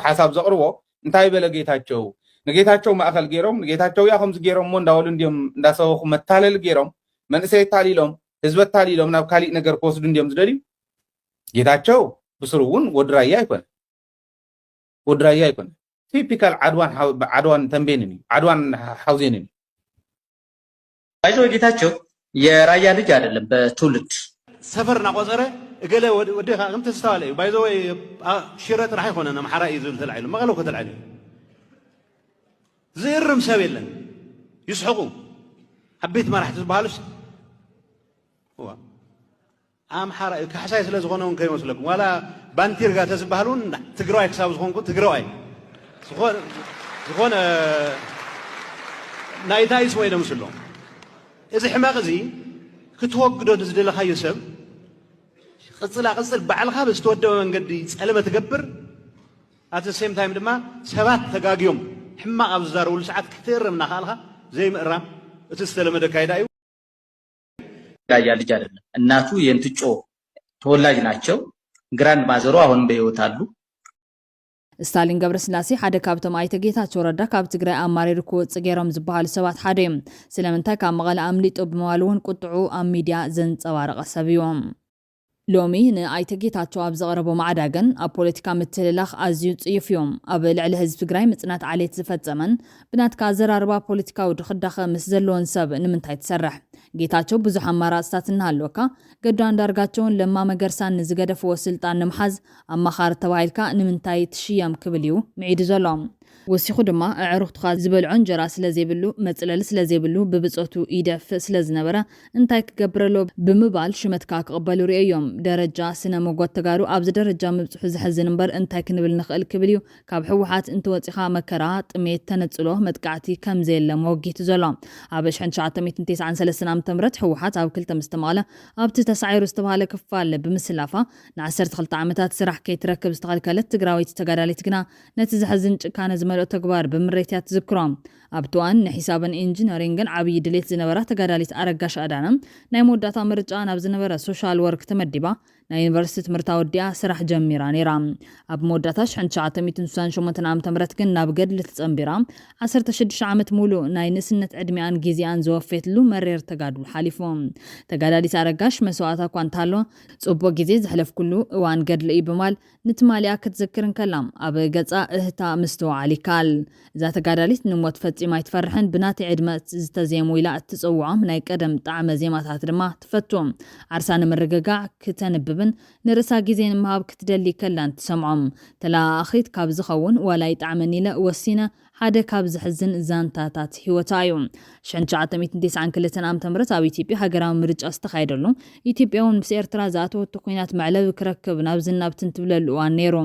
ሓሳብ ዘቕርቦ እንታይ በለ ጌታቸው ንጌታቸው ማእከል ገይሮም ንጌታቸው ያ ከምዚ ገይሮም ሞ እንዳወሉ እንዲዮም እንዳሰበኹ መታለል ገይሮም መንእሰይ ታሊሎም ህዝቢ ታሊሎም ናብ ካሊእ ነገር ክወስዱ እንዲዮም ዝደልዩ ጌታቸው ብስሩ እውን ወድራያ ይኮነ ቲፒካል ዓድዋን ተንቤንን እዩ ዓድዋን ሓውዜንን ባይዞ ጌታቸው የራያ ልጅ አይደለም በትውልድ ሰፈር ናቆፀረ እገለ ወዲኻ ከምተ ዝተባለ እዩ ባይዞ ወይ ሽረ ጥራሕ ይኮነን ኣምሓራ እዩ ዝብል ተላዒሉ መቐለ እኮ ተላዒሉ ዝእርም ሰብ የለን ይስሕቁ ዓበይቲ መራሕቲ ዝበሃሉስ ኣምሓራ ካሕሳይ ስለ ዝኾነ እውን ከይመስለኩም ዋላ ባንቲርጋ ተዝበሃል እውን ትግራዋይ ክሳብ ዝኾንኩ ትግራዋይ ዝኾነ ናይ ታይስ ወይ ደምስሎ እዚ ሕማቕ እዚ ክትወግዶ ዝደለኻዮ ሰብ ቅፅል ባዕልኻ ብዝተወደበ መንገዲ ፀለመ ትገብር ኣት ሴም ታይም ድማ ሰባት ተጋግዮም ሕማቕ ኣብ ዝዛረብሉ ሰዓት ክትእርም እናኽኣልካ ዘይምእራም እቲ ዝተለመደ ካይዳ እዩ ራያ ልጅ አይደለም እናቱ የንትጮ ተወላጅ ናቸው ግራንድ ማዘሩ አሁንም በህይወት አሉ ስታሊን ገብረስላሴ ሓደ ካብቶም ኣይተ ጌታቸው ረዳ ካብ ትግራይ ኣማሪሩ ክወፅእ ገይሮም ዝበሃሉ ሰባት ሓደ እዮም ስለምንታይ ካብ መቐለ ኣምሊጡ ብምባል እውን ቁጥዑ ኣብ ሚድያ ዘንፀባረቐ ሰብ እዮም ሎሚ ንኣይተ ጌታቸው ኣብ ዘቕረቦ ማዕዳገን ኣብ ፖለቲካ ምትልላኽ ኣዝዩ ጽዩፍ እዮም ኣብ ልዕሊ ህዝቢ ትግራይ ምጽናት ዓሌት ዝፈጸመን ብናትካ ኣዘራርባ ፖለቲካዊ ድኽዳኸ ምስ ዘለዎን ሰብ ንምንታይ ትሰርሕ ጌታቸው ብዙሕ ኣማራጽታት እናሃለወካ ገዱ አንዳርጋቸውን ለማ መገርሳን ንዝገደፍዎ ስልጣን ንምሓዝ ኣማኻሪ ተባሂልካ ንምንታይ ትሽየም ክብል እዩ ምዒዱ ዘሎ ወሲኹ ድማ ኣዕሩኽትኻ ዝበልዖ እንጀራ ስለዘይብሉ መጽለሊ ስለዘይብሉ ብብጾቱ ይደፍእ ስለዝነበረ እንታይ ክገብረሎ ብምባል ሽመትካ ክቕበሉ ርአዮም ደረጃ ስነ መጎት ተጋሩ ኣብዚ ደረጃ ምብጽሑ ዝሕዝን እምበር እንታይ ክንብል ንኽእል ክብል እዩ ካብ ሕወሓት እንትወፂኻ መከራ ጥሜት ተነጽሎ መጥቃዕቲ ከም ዘየለ መወጊቱ ዘሎ ኣብ 1993 ዓ.ም ሕወሓት ኣብ 2 ምስ ተመቕለ ኣብቲ ተሳዒሩ ዝተባሃለ ክፋል ብምስላፋ ን12 ዓመታት ስራሕ ከይትረክብ ዝተኸልከለት ትግራዊት ተጋዳሊት ግና ነቲ ዝሕዝን ጭካነ ዝመልኦ ተግባር ብምሬትያት ትዝክሮም ኣብቲ እዋን ንሒሳብን ኢንጂነሪንግን ዓብዪ ድሌት ዝነበራ ተጋዳሊት ኣረጋሽ ኣዳነ ናይ መወዳእታ ምርጫ ናብ ዝነበረ ሶሻል ወርክ ተመዲባ ናይ ዩኒቨርሲቲ ትምህርታ ወዲኣ ስራሕ ጀሚራ ነይራ ኣብ መወዳእታ 1968 ዓ.ም ግን ናብ ገድሊ ተጸምቢራ 16 ዓመት ሙሉእ ናይ ንእስነት ዕድሚኣን ጊዜኣን ዝወፈየትሉ መሬር ተጋድሎ ሓሊፎም ተጋዳሊት ኣረጋሽ መስዋዕታ እኳ እንተሃሎ ጽቡቕ ግዜ ዘሕለፍ ኩሉ እዋን ገድሊ እዩ ብማል ንትማልያ ክትዝክርን ከላ ኣብ ገጻ እህታ ምስተውዓል ይካል እዛ ተጋዳሊት ንሞት ፈጺማ ይትፈርሕን ብናተይ ዕድመ ዝተዜሙ ኢላ እትጽውዖም ናይ ቀደም ጣዕመ ዜማታት ድማ ትፈትዎም ዓርሳ ንምርግጋዕ ክተንብብን ንርእሳ ግዜ ንምሃብ ክትደሊ ከላን ትሰምዖም ተላኣኺት ካብ ዝኸውን ዋላይ ጣዕመን ኢለ ወሲነ ሓደ ካብ ዝሕዝን ዛንታታት ህይወታ እዩ 1992 ዓ.ም ኣብ ኢትዮጵያ ሃገራዊ ምርጫ ዝተኻየደሉ ኢትዮጵያውን ምስ ኤርትራ ዝኣተወቱ ኩናት መዕለብ ክረክብ ናብ ዝናብትን ትብለሉ እዋን ነይሩ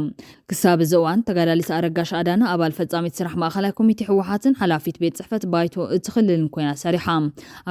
ክሳብ እዚ እዋን ተጋዳሊት ኣረጋሽ ኣዳነ ኣባል ፈጻሚት ስራሕ ማእኸላይ ኮሚቴ ሕወሓትን ሓላፊት ቤት ጽሕፈት ባይቶ እትኽልልን ኮይና ሰሪሓ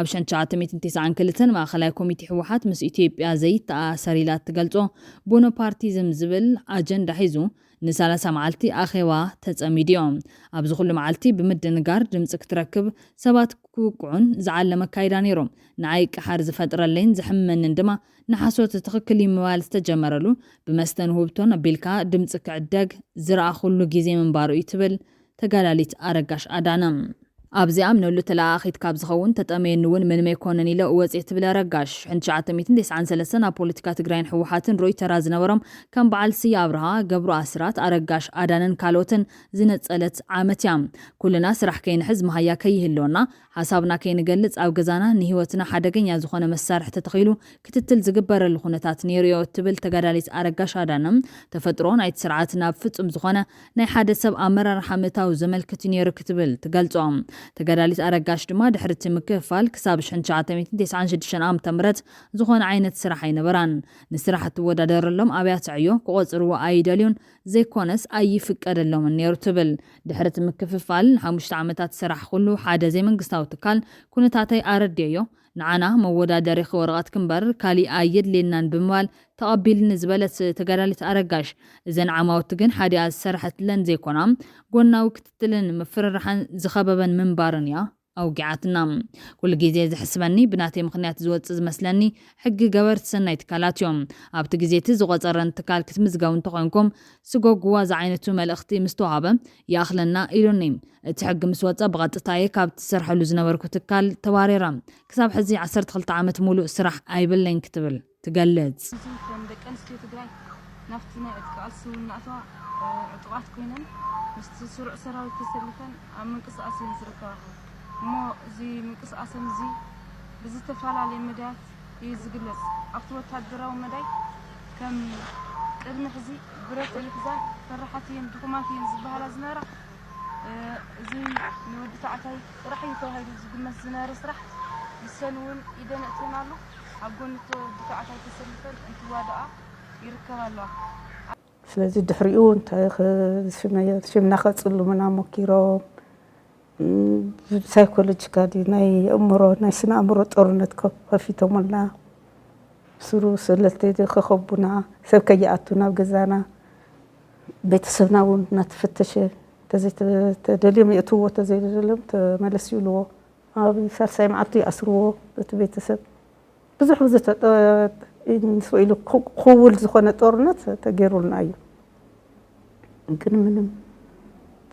ኣብ 1992 ማእኸላይ ኮሚቴ ሕወሓት ምስ ኢትዮጵያ ዘይተኣሰር ኢላ ትገልጾ ቦኖፓርቲዝም ዝብል ኣጀንዳ ሒዙ ን30 መዓልቲ ኣኼባ ተጸሚድዮም ኣብዚ ኩሉ መዓልቲ ብምድንጋር ድምፂ ክትረክብ ሰባት ክውቅዑን ዝዓለመ ካይዳ ነይሮም ንዓይ ቅሓር ዝፈጥረለይን ዝሕመንን ድማ ንሓሶት ትኽክል ምባል ዝተጀመረሉ ብመስተን ውህብቶን ኣቢልካ ድምፂ ክዕደግ ዝረኣ ኩሉ ግዜ ምንባሩ እዩ ትብል ተጋዳሊት ኣረጋሽ ኣዳነ ኣብዚኣ ምነሉ ተላኣኺት ካብ ዝኸውን ተጠመየኒ እውን ምንም ኣይኮነን ኢለ ወፂእ ትብል ኣረጋሽ 1993 ኣብ ፖለቲካ ትግራይን ሕወሓትን ሮይተራ ዝነበሮም ከም በዓል ስያ ኣብርሃ ገብሩ ኣስራት ኣረጋሽ ኣዳነን ካልኦትን ዝነጸለት ዓመት እያ ኩልና ስራሕ ከይንሕዝ መሃያ ከይህልወና ሓሳብና ከይንገልጽ ኣብ ገዛና ንህይወትና ሓደገኛ ዝኾነ መሳርሒ ተተኺሉ ክትትል ዝግበረሉ ኩነታት ነይሩ እዩ ትብል ተጋዳሊት ኣረጋሽ ኣዳነ ተፈጥሮ ናይቲ ስርዓት ናብ ፍጹም ዝኾነ ናይ ሓደ ሰብ ኣመራርሓ ምእታው ዘመልክት ነይሩ ክትብል ትገልጾም ተጋዳሊት ኣረጋሽ ድማ ድሕሪ እቲ ምክፍፋል ክሳብ 1996 ዓ.ም ዝኾነ ዓይነት ስራሕ ኣይነበራን ንስራሕ እትወዳደረሎም ኣብያተ ዕዮ ክቆጽርዎ ኣይደልዩን ዘይኮነስ ኣይፍቀደሎምን ነይሩ ትብል ድሕሪ እቲ ምክፍፋል ን5 ዓመታት ስራሕ ኩሉ ሓደ ዘይመንግስታዊ ትካል ኩነታተይ ኣረድዮ ንዓና መወዳደሪ ወረቐት ክንበር ካሊእ ኣየድልየናን ብምባል ተቐቢልኒ ዝበለት ተጋዳሊት ኣረጋሽ እዘን ዓማውቲ ግን ሓዲኣ ዝሰርሐትለን ዘይኮና ጎናዊ ክትትልን ምፍርራሕን ዝኸበበን ምንባርን እያ ኣውጊዓትና ኩሉ ግዜ ዝሕስበኒ ብናተይ ምክንያት ዝወፅእ ዝመስለኒ ሕጊ ገበርቲ ሰናይ ትካላት እዮም ኣብቲ ግዜ እቲ ዝቆፀረን ትካል ክትምዝገቡ እንተኮንኩም ስጎግዋ ዝዓይነቱ መልእኽቲ ምስተዋሃበ ይኣኽለና ኢሉኒ እቲ ሕጊ ምስ ወፀ ብቐጥታየ ካብ ትሰርሐሉ ዝነበርኩ ትካል ተባሪራ ክሳብ ሕዚ 12 ዓመት ሙሉእ ስራሕ ኣይብለኝ ክትብል ትገልጽ ደቂ ኣንስትዮ ትግራይ ናብቲ ናይ ዕጥቃት ስውናእቷ ዕጡቃት ኮይነን ምስቲ ስሩዕ ሰራዊት ተሰሊፈን ኣብ ምንቅስቃስ እየን ዝርከባ እሞ እዚ ምንቅስቃሰን እዚ ብዝተፈላለየ መዳያት እዩ ዝግለጽ ኣብቲ ወታደራዊ መዳይ ከም ቅድሚ ሕዚ ብረት ምሕዛን ፈራሓት እየን ድኹማት እየን ዝበሃላ ዝነበራ እዚ ንወዲ ተባዕታይ ጥራሕ እዩ ተባሂሉ ዝግመት ዝነበረ ስራሕ ንሰን እውን ይደነጥናሉ ኣብ ጎኒ ወዲ ተባዕታይ ተሰሊፈን እንትዋድኣ ይርከባ ኣለዋ ስለዚ ድሕሪኡ እንታይ ሽምና ከጽልሙና ሞኪሮም ሳይኮሎጂካሊ ናይ እምሮ ናይ ስነ እምሮ ጦርነት ከፊቶምልና ስሩ ስለልተ ከኸቡና ሰብ ከይኣቱ ናብ ገዛና ቤተሰብና እውን እናተፈተሸ ተደልዮም የእትዎ ተዘይደልዮም ተመለስ ይብልዎ ኣብ ሳልሳይ መዓልቱ ይኣስርዎ እቲ ቤተሰብ ብዙሕ ኢሉ ክውል ዝኾነ ጦርነት ተገይሩልና እዩ ግን ምንም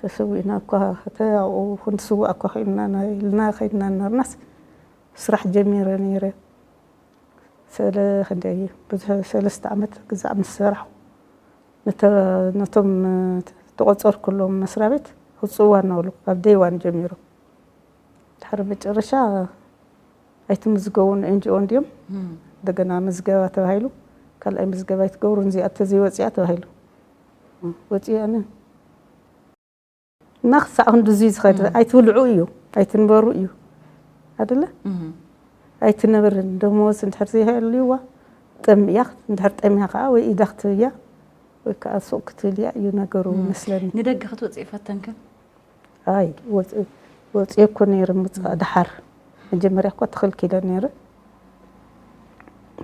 ተሰዊና እኳ ተያው ክንስዋዕ እኳ ኸይድና ኢልና ኸይድና ነርናስ ስራሕ ጀሚረ ነይረ خندي بثلاث عمت جزء من السرح نتم تقصر كلهم مسرابت وصوان نقول أبدي وان جميرو تحرب الرشا أيتم مزجون إنجي أنديم دقنا مزجوا تهايلو قال أي مزجوا يتجورون زي أتزي وزي تهايلو وزي أنا نخس عند زيز خير أيتولعويو أيتنبرويو هذا لا أيتنبر دموز نتحرزي هاي الليوة تم ياخد نتحرت أمها قاوي إدخت يا وكأسوق تليا ينقروا مثلاً ندق خطوة فتنك هاي ويكون يرمز دحر الجمهورية قد تدخل كده نير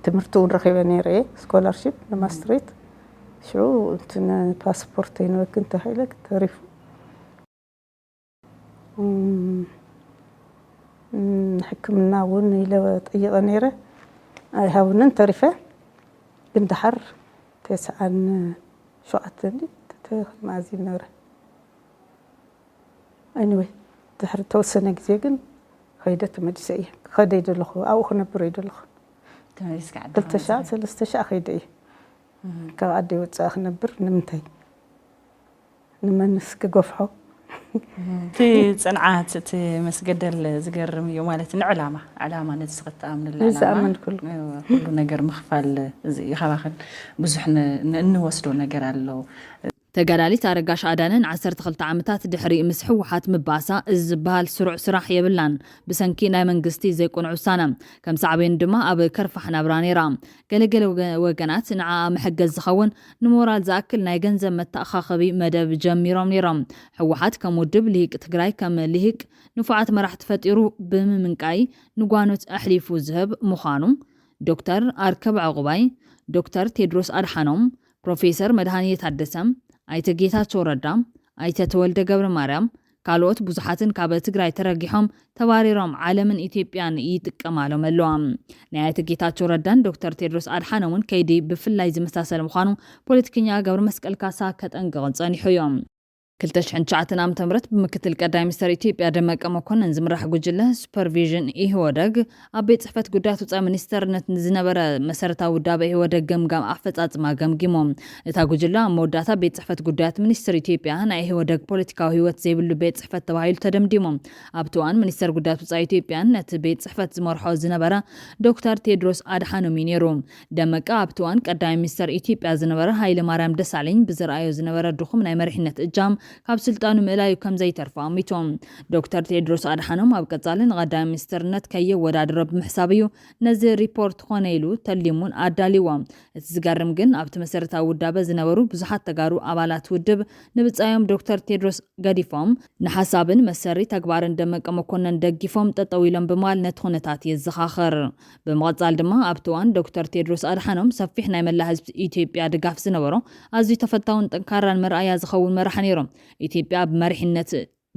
تمرتون رخيبة نير سكولارشيب لماستريت شو انتنا باسبورتين وكنت هايلك تعرف حكمنا ون إلى طيقة نيرة هاونن تعرفه كنت حر تسعن شو عتندي تاخذ معزي نيرة anyway تحر توسنا جزيجن خيدت مدرسة خديد الأخو أو خنا بريد الأخو تمارس قاعد قلت شاء سلستشاء خيدي كعدي وتساخنا بر نمتي نمنس كقفحو تي صنعات تي مسجدل زقرم يومالت علامة نتسقط من العلامة كل نجر مخفل زي خلاخن بزحن نوصلو نجر على ተጋዳሊት ኣረጋሽ ኣዳነን 12 ዓመታት ድሕሪ ምስ ሕወሓት ምባሳ ዝበሃል ስሩዕ ስራሕ የብላን ብሰንኪ ናይ መንግስቲ ዘይቆንዕ ውሳነ ከም ሳዕቤን ድማ ኣብ ከርፋሕ ናብራ ነይራ ገለገለ ወገናት ንዓ መሕገዝ ዝኸውን ንሞራል ዝኣክል ናይ ገንዘብ መተኣኻኸቢ መደብ ጀሚሮም ነይሮም ሕወሓት ከም ውድብ ልሂቅ ትግራይ ከም ልሂቅ ንፉዓት መራሕቲ ፈጢሩ ብምምንቃይ ንጓኖት ኣሕሊፉ ዝህብ ምዃኑ ዶክተር ኣርከብ ዕቁባይ ዶክተር ቴድሮስ ኣድሓኖም ፕሮፌሰር መድሃኒት ታደሰም ኣይተ ጌታቸው ረዳ ኣይተ ተወልደ ገብረ ማርያም ካልኦት ብዙሓትን ካብ ትግራይ ተረጊሖም ተባሪሮም ዓለምን ኢትዮጵያን ይጥቀማሎም ኣለዎም ናይ ኣይተ ጌታቸው ረዳን ዶክተር ቴድሮስ ኣድሓኖምን ከይዲ ብፍላይ ዝመሳሰለ ምዃኑ ፖለቲከኛ ገብረ መስቀል ካሳ ከጠንቅቕን ጸኒሑ እዮም 2009 ዓመተ ምህረት ብምክትል ቀዳማይ ሚኒስትር ኢትዮጵያ ደመቀ መኮነን ዝምራሕ ጉጅለ ሱፐርቪዥን ኢህወደግ ኣብ ቤት ጽሕፈት ጉዳያት ወጻኢ ሚኒስተርነት ዝነበረ መሰረታዊ ውዳበ ኢህወደግ ገምጋም ኣፈጻጽማ ገምጊሞም እታ ጉጅለ ኣብ መወዳእታ ቤት ጽሕፈት ጉዳያት ሚኒስትር ኢትዮጵያ ናይ ኢህወደግ ፖለቲካዊ ህይወት ዘይብሉ ቤት ጽሕፈት ተባሂሉ ተደምዲሞም ኣብቲ እዋን ሚኒስተር ጉዳያት ወጻኢ ኢትዮጵያ ነቲ ቤት ጽሕፈት ዝመርሖ ዝነበረ ዶክተር ቴድሮስ ኣድሓኖም ነይሩ ደመቀ ኣብቲ እዋን ቀዳማይ ሚኒስትር ኢትዮጵያ ዝነበረ ሃይለ ማርያም ደሳለኝ ብዝረኣዮ ዝነበረ ድኹም ናይ መሪሕነት እጃም ካብ ስልጣኑ ምእላዩ ከም ዘይተርፋ ኣሚቶም ዶክተር ቴድሮስ ኣድሓኖም ኣብ ቀጻልን ቀዳማይ ሚኒስትርነት ከየወዳድሮ ብምሕሳብ እዩ ነዚ ሪፖርት ኮነ ኢሉ ተሊሙን ኣዳሊዎም እቲ ዝገርም ግን ኣብቲ መሰረታዊ ውዳበ ዝነበሩ ብዙሓት ተጋሩ ኣባላት ውድብ ንብጻዮም ዶክተር ቴድሮስ ገዲፎም ንሓሳብን መሰሪ ተግባርን ደመቀ መኮነን ደጊፎም ጠጠው ኢሎም ብምባል ነቲ ኩነታት የዘኻኽር ብምቕጻል ድማ ኣብቲ እዋን ዶክተር ቴድሮስ ኣድሓኖም ሰፊሕ ናይ መላ ህዝቢ ኢትዮጵያ ድጋፍ ዝነበሮ ኣዝዩ ተፈታውን ጠንካራን መርኣያ ዝኸውን መራሒ ነይሮም ኢትዮጵያ በመሪሕነት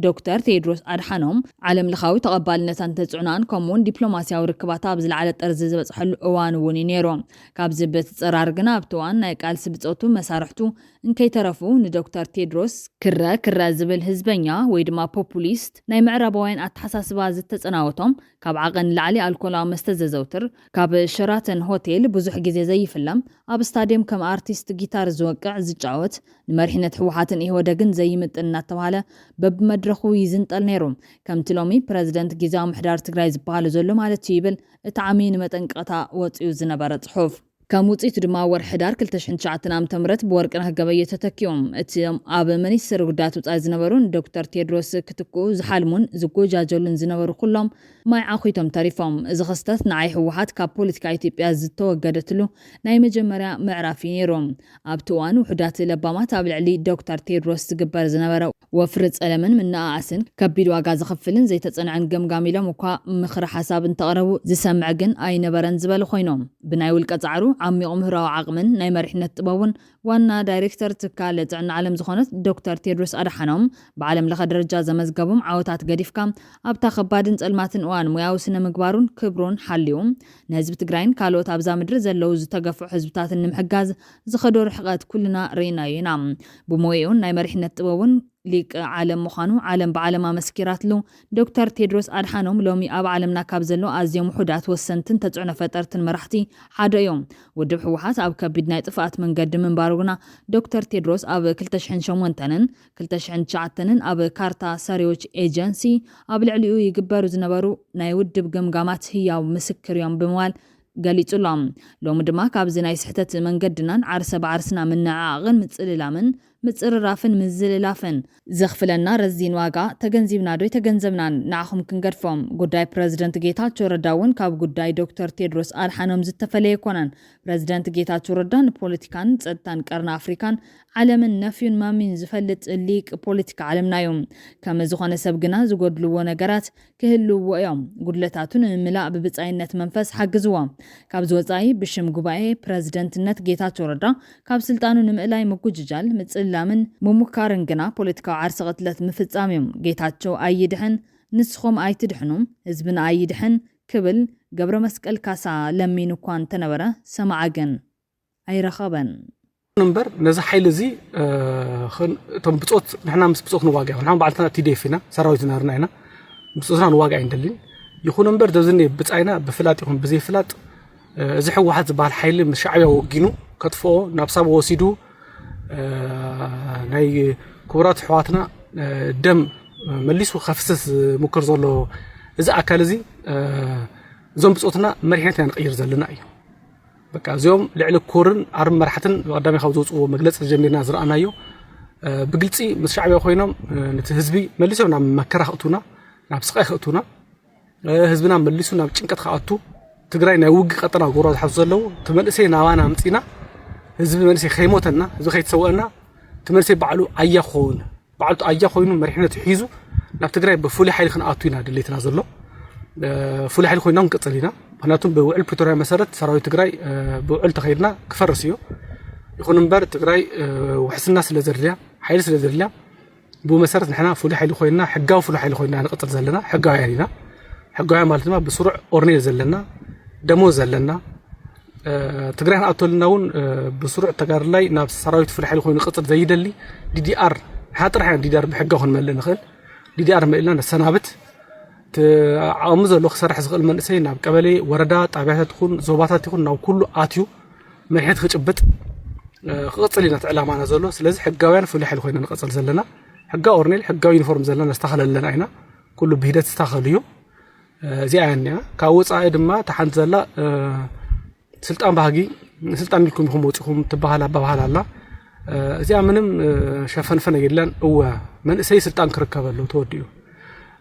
ዶክተር ቴድሮስ ኣድሓኖም ዓለም ለኻዊ ተቐባልነትን ተጽዕኖን ከምኡውን ዲፕሎማስያዊ ርክባታ ኣብ ዝለዓለ ጠርዚ ዝበጽሐሉ እዋን እውን ነይሮም ካብዚ በትጽራር ግና ኣብቲ እዋን ናይ ቃልሲ ብጾቱ መሳርሕቱ እንከይተረፉ ንዶክተር ቴድሮስ ክረ ዝብል ህዝበኛ ወይ ድማ ፖፑሊስት ናይ ምዕራባውያን ኣተሓሳስባ ዝተጸናወቶም ካብ ዓቐን ላዕሊ ኣልኮላዊ መስተ ዘዘውትር ካብ ሸራተን ሆቴል ብዙሕ ግዜ ዘይፍለም ኣብ ስታድየም ከም ኣርቲስት ጊታር ዝወቅዕ ዝጫወት ንመሪሕነት ሕወሓትን ኢህወደግን ዘይምጥን እናተባሃለ በብመድረኹ ይዝንጠል ነይሩ ከምቲ ሎሚ ፕረዚደንት ጊዜያዊ ምሕዳር ትግራይ ዝበሃሉ ዘሎ ማለት ይብል እቲ ዓሚይ ንመጠንቀቕታ ወፂኡ ዝነበረ ጽሑፍ ከም ውጽኢቱ ድማ ወርሒ ሕዳር 2009 ዓመተ ምህረት ብወርቅነህ ገበየ ተተኪዮም እቲ ኣብ ሚኒስትር ጉዳያት ወጻኢ ዝነበሩን ዶክተር ቴድሮስ ክትኩኡ ዝሓልሙን ዝጎጃጀሉን ዝነበሩ ኩሎም ማይ ዓኺቶም ተሪፎም እዚ ክስተት ንዓይ ሕወሓት ካብ ፖለቲካ ኢትዮጵያ ዝተወገደትሉ ናይ መጀመርያ ምዕራፍ ነይሩ ኣብቲ እዋን ውሕዳት ለባማት ኣብ ልዕሊ ዶክተር ቴድሮስ ዝግበር ዝነበረ ወፍሪ ጸለምን ምንኣኣስን ከቢድ ዋጋ ዝኽፍልን ዘይተጸንዐን ገምጋም ኢሎም እኳ ምኽሪ ሓሳብ እንተቕረቡ ዝሰምዕ ግን ኣይነበረን ዝበሉ ኮይኖም ብናይ ውልቀ ጻዕሩ ዓሚቕ ምህራዊ ዓቕምን ናይ መሪሕነት ጥበቡን ዋና ዳይሬክተር ትካል ጥዕና ዓለም ዝኾነት ዶክተር ቴድሮስ ኣድሓኖም ብዓለም ለኸ ደረጃ ዘመዝገቦም ዓወታት ገዲፍካ ኣብታ ከባድን ጸልማትን እዋን ሙያዊ ስነ ምግባሩን ክብሩን ሓልዩ ንህዝቢ ትግራይን ካልኦት ኣብዛ ምድሪ ዘለው ዝተገፍዑ ህዝብታትን ንምሕጋዝ ዝኸዶ ርሕቐት ኩልና ርኢናዮ ኢና ብሞይኡን ናይ መሪሕነት ጥበቡን ሊቅ ዓለም ምዃኑ ዓለም ብዓለም ኣመስኪራትሉ ዶክተር ቴድሮስ ኣድሓኖም ሎሚ ኣብ ዓለምና ካብ ዘሎ ኣዝዮም ውሑዳት ወሰንትን ተጽዕኖ ፈጠርትን መራሕቲ ሓደ እዮም ውድብ ሕወሓት ኣብ ከቢድ ናይ ጥፍኣት መንገዲ ምንባሩ ግና ዶክተር ቴድሮስ ኣብ 2008ን 2009ን ኣብ ካርታ ሰሪዎች ኤጀንሲ ኣብ ልዕሊኡ ይግበሩ ዝነበሩ ናይ ውድብ ገምጋማት ህያው ምስክር እዮም ብምባል ገሊጹሎም ሎሚ ድማ ካብዚ ናይ ስሕተት መንገድናን ዓርሰ ባዓርስና ምንዓቕን ምጽልላምን ምጽርራፍን ምዝልላፍን ዘኽፍለና ረዚን ዋጋ ተገንዚብና ዶ ተገንዘብናን ንዓኹም ክንገድፎም ጉዳይ ፕሬዝደንት ጌታቸው ረዳ እውን ካብ ጉዳይ ዶክተር ቴድሮስ ኣድሓኖም ዝተፈለየ ኮነን ፕሬዝደንት ጌታቸው ረዳ ፖለቲካን ጸጥታን ቀርና ኣፍሪካን ዓለምን ነፍዩን ማሚን ዝፈልጥ ሊቅ ፖለቲካ ዓለምና እዮም ከም ዝኾነ ሰብ ግና ዝጎድልዎ ነገራት ክህልዎ እዮም ጉድለታቱን ምምላእ ብብጻይነት መንፈስ ሓግዝዎም ካብ ዝወጻኢ ብሽም ጉባኤ ፕሬዝደንትነት ጌታቸው ረዳ ካብ ስልጣኑ ንምእላይ ምጉጅጃል ምጽላምን ምሙካርን ግና ፖለቲካዊ ዓርሰ ቅትለት ምፍጻም እዮም ጌታቸው ኣይድሕን ንስኹም ኣይትድሕኑም ህዝብን ኣይድሕን ክብል ገብረ መስቀል ካሳ ለሚኑ እኳ እንተነበረ ሰማዓገን ኣይረኸበን نمبر نزح حيل زي تم بصوت نحنا مس بصوت نواجع نحنا بعدنا تيدي فينا سراويتنا رناينا بصوتنا نواجع عندلين يكون نمبر دزني بتعينا بفلات يكون بزي فلات زح واحد زبال حيل من شعبي وجينو كتفو نابصاب وسيدو ناي كورات حواتنا دم مليس وخفسس مكر زلو إذا أكل زي زوم بصوتنا مريحنا نغير زلنا أيه بقى زيوم لعل كورن عرم مرحتن قدامي خوزوص ومجلس جميرنا زرعنايو بقلتي مس شعبي خوينم نتهزبي مليسونا مكره خطونا ناب سقاي خطونا حزبنا مليسونا بچنقت خاطو تግራይ ናይ ውግ ቀጠና ጎራ ዝሓዙ ዘለው ተመልሰይ ናባና ምጽና ህዝብ መልሰይ ኸይሞተና ህዝብ ኸይተሰወና ተመልሰይ ባዕሉ ኣያኾውን ባዕሉ ኣያኾይኑ መሪሕነት ሒዙ ናብ ትግራይ በፉሊ ሓይል ክንኣቱ ኢና ድሌትና ዘሎ فول حيل خوينا نقتلينا هناتهم بوعل بريتوريا مسارات سراوي تجراي بوعل تخيرنا كفرسيو يكون مبارد تجراي وحس الناس اللي زرليا حيل اللي زرليا بو مسارات نحنا فول حيل خوينا حقا وفول حيل خوينا نقتل زلنا حقا يعني حقا مالتنا بسرعة أورنيل زلنا دمو زلنا تجراي نقتلنا ون بسرعة تجار لاي نفس سراوي فول حيل خوينا قتل زي دلي دي ار حاطر حين دي ار بحقا هون ملنا خل دي ار ملنا السنابت عامز لو خسر حزق المنسي ناب قبلي وردا طابعات تكون زوباتات تكون ناو كله اتيو مرحت خጭبت قصلينا تعلامنا زلو ስለዚህ حقاوያን فل حل خوينا نقصل زلنا حقا اورنيل حقا يونيفورم زلنا استخللنا اينا كله بهدت استخليو زي عينيا كاوصا دما تحنت زلا سلطان باغي سلطان لكم هم وصهم تبهالا ببهالا زي منم شفنفن يلان هو من سي سلطان كركبلو توديو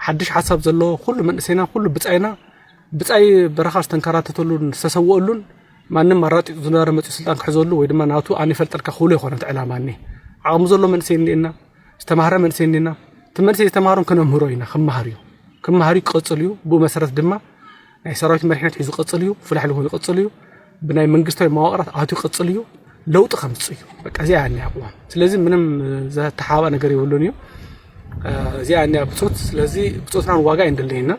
حدش حسب زلو كل من سينا كل بصاي برخاش تنكراتتلون تسوؤلون مانم مرات زنار مت سلطان كحزولو ወይ ድማ ናቱ ኣኒ ፈልጠልካ ኩሉ ይኾነት ዕላማኒ ዓም ዘሎ መንሰ እንዲና ዝተማሃረ መንሰ እንዲና ትመንሰ ዝተማሃሩን ከነምህሮ ኢና ከመሃሪ ይቀጽልዩ ብኡ መሰረት ድማ ናይ ሰራዊት መሪሕነት ሒዙ ቀጽልዩ ፍላሕ ሆኖ ቀጽልዩ ብናይ መንግስታዊ መዋቕራት ኣቱ ቀጽልዩ ለውጥ ከምጽዩ በቃ እዚ ያኒ አቋም ስለዚህ ምንም ዘተሓባ ነገር ይወሉን እዩ እዚ ያኒ ብጾት ስለዚህ ብጾትና ዋጋ እንደለይና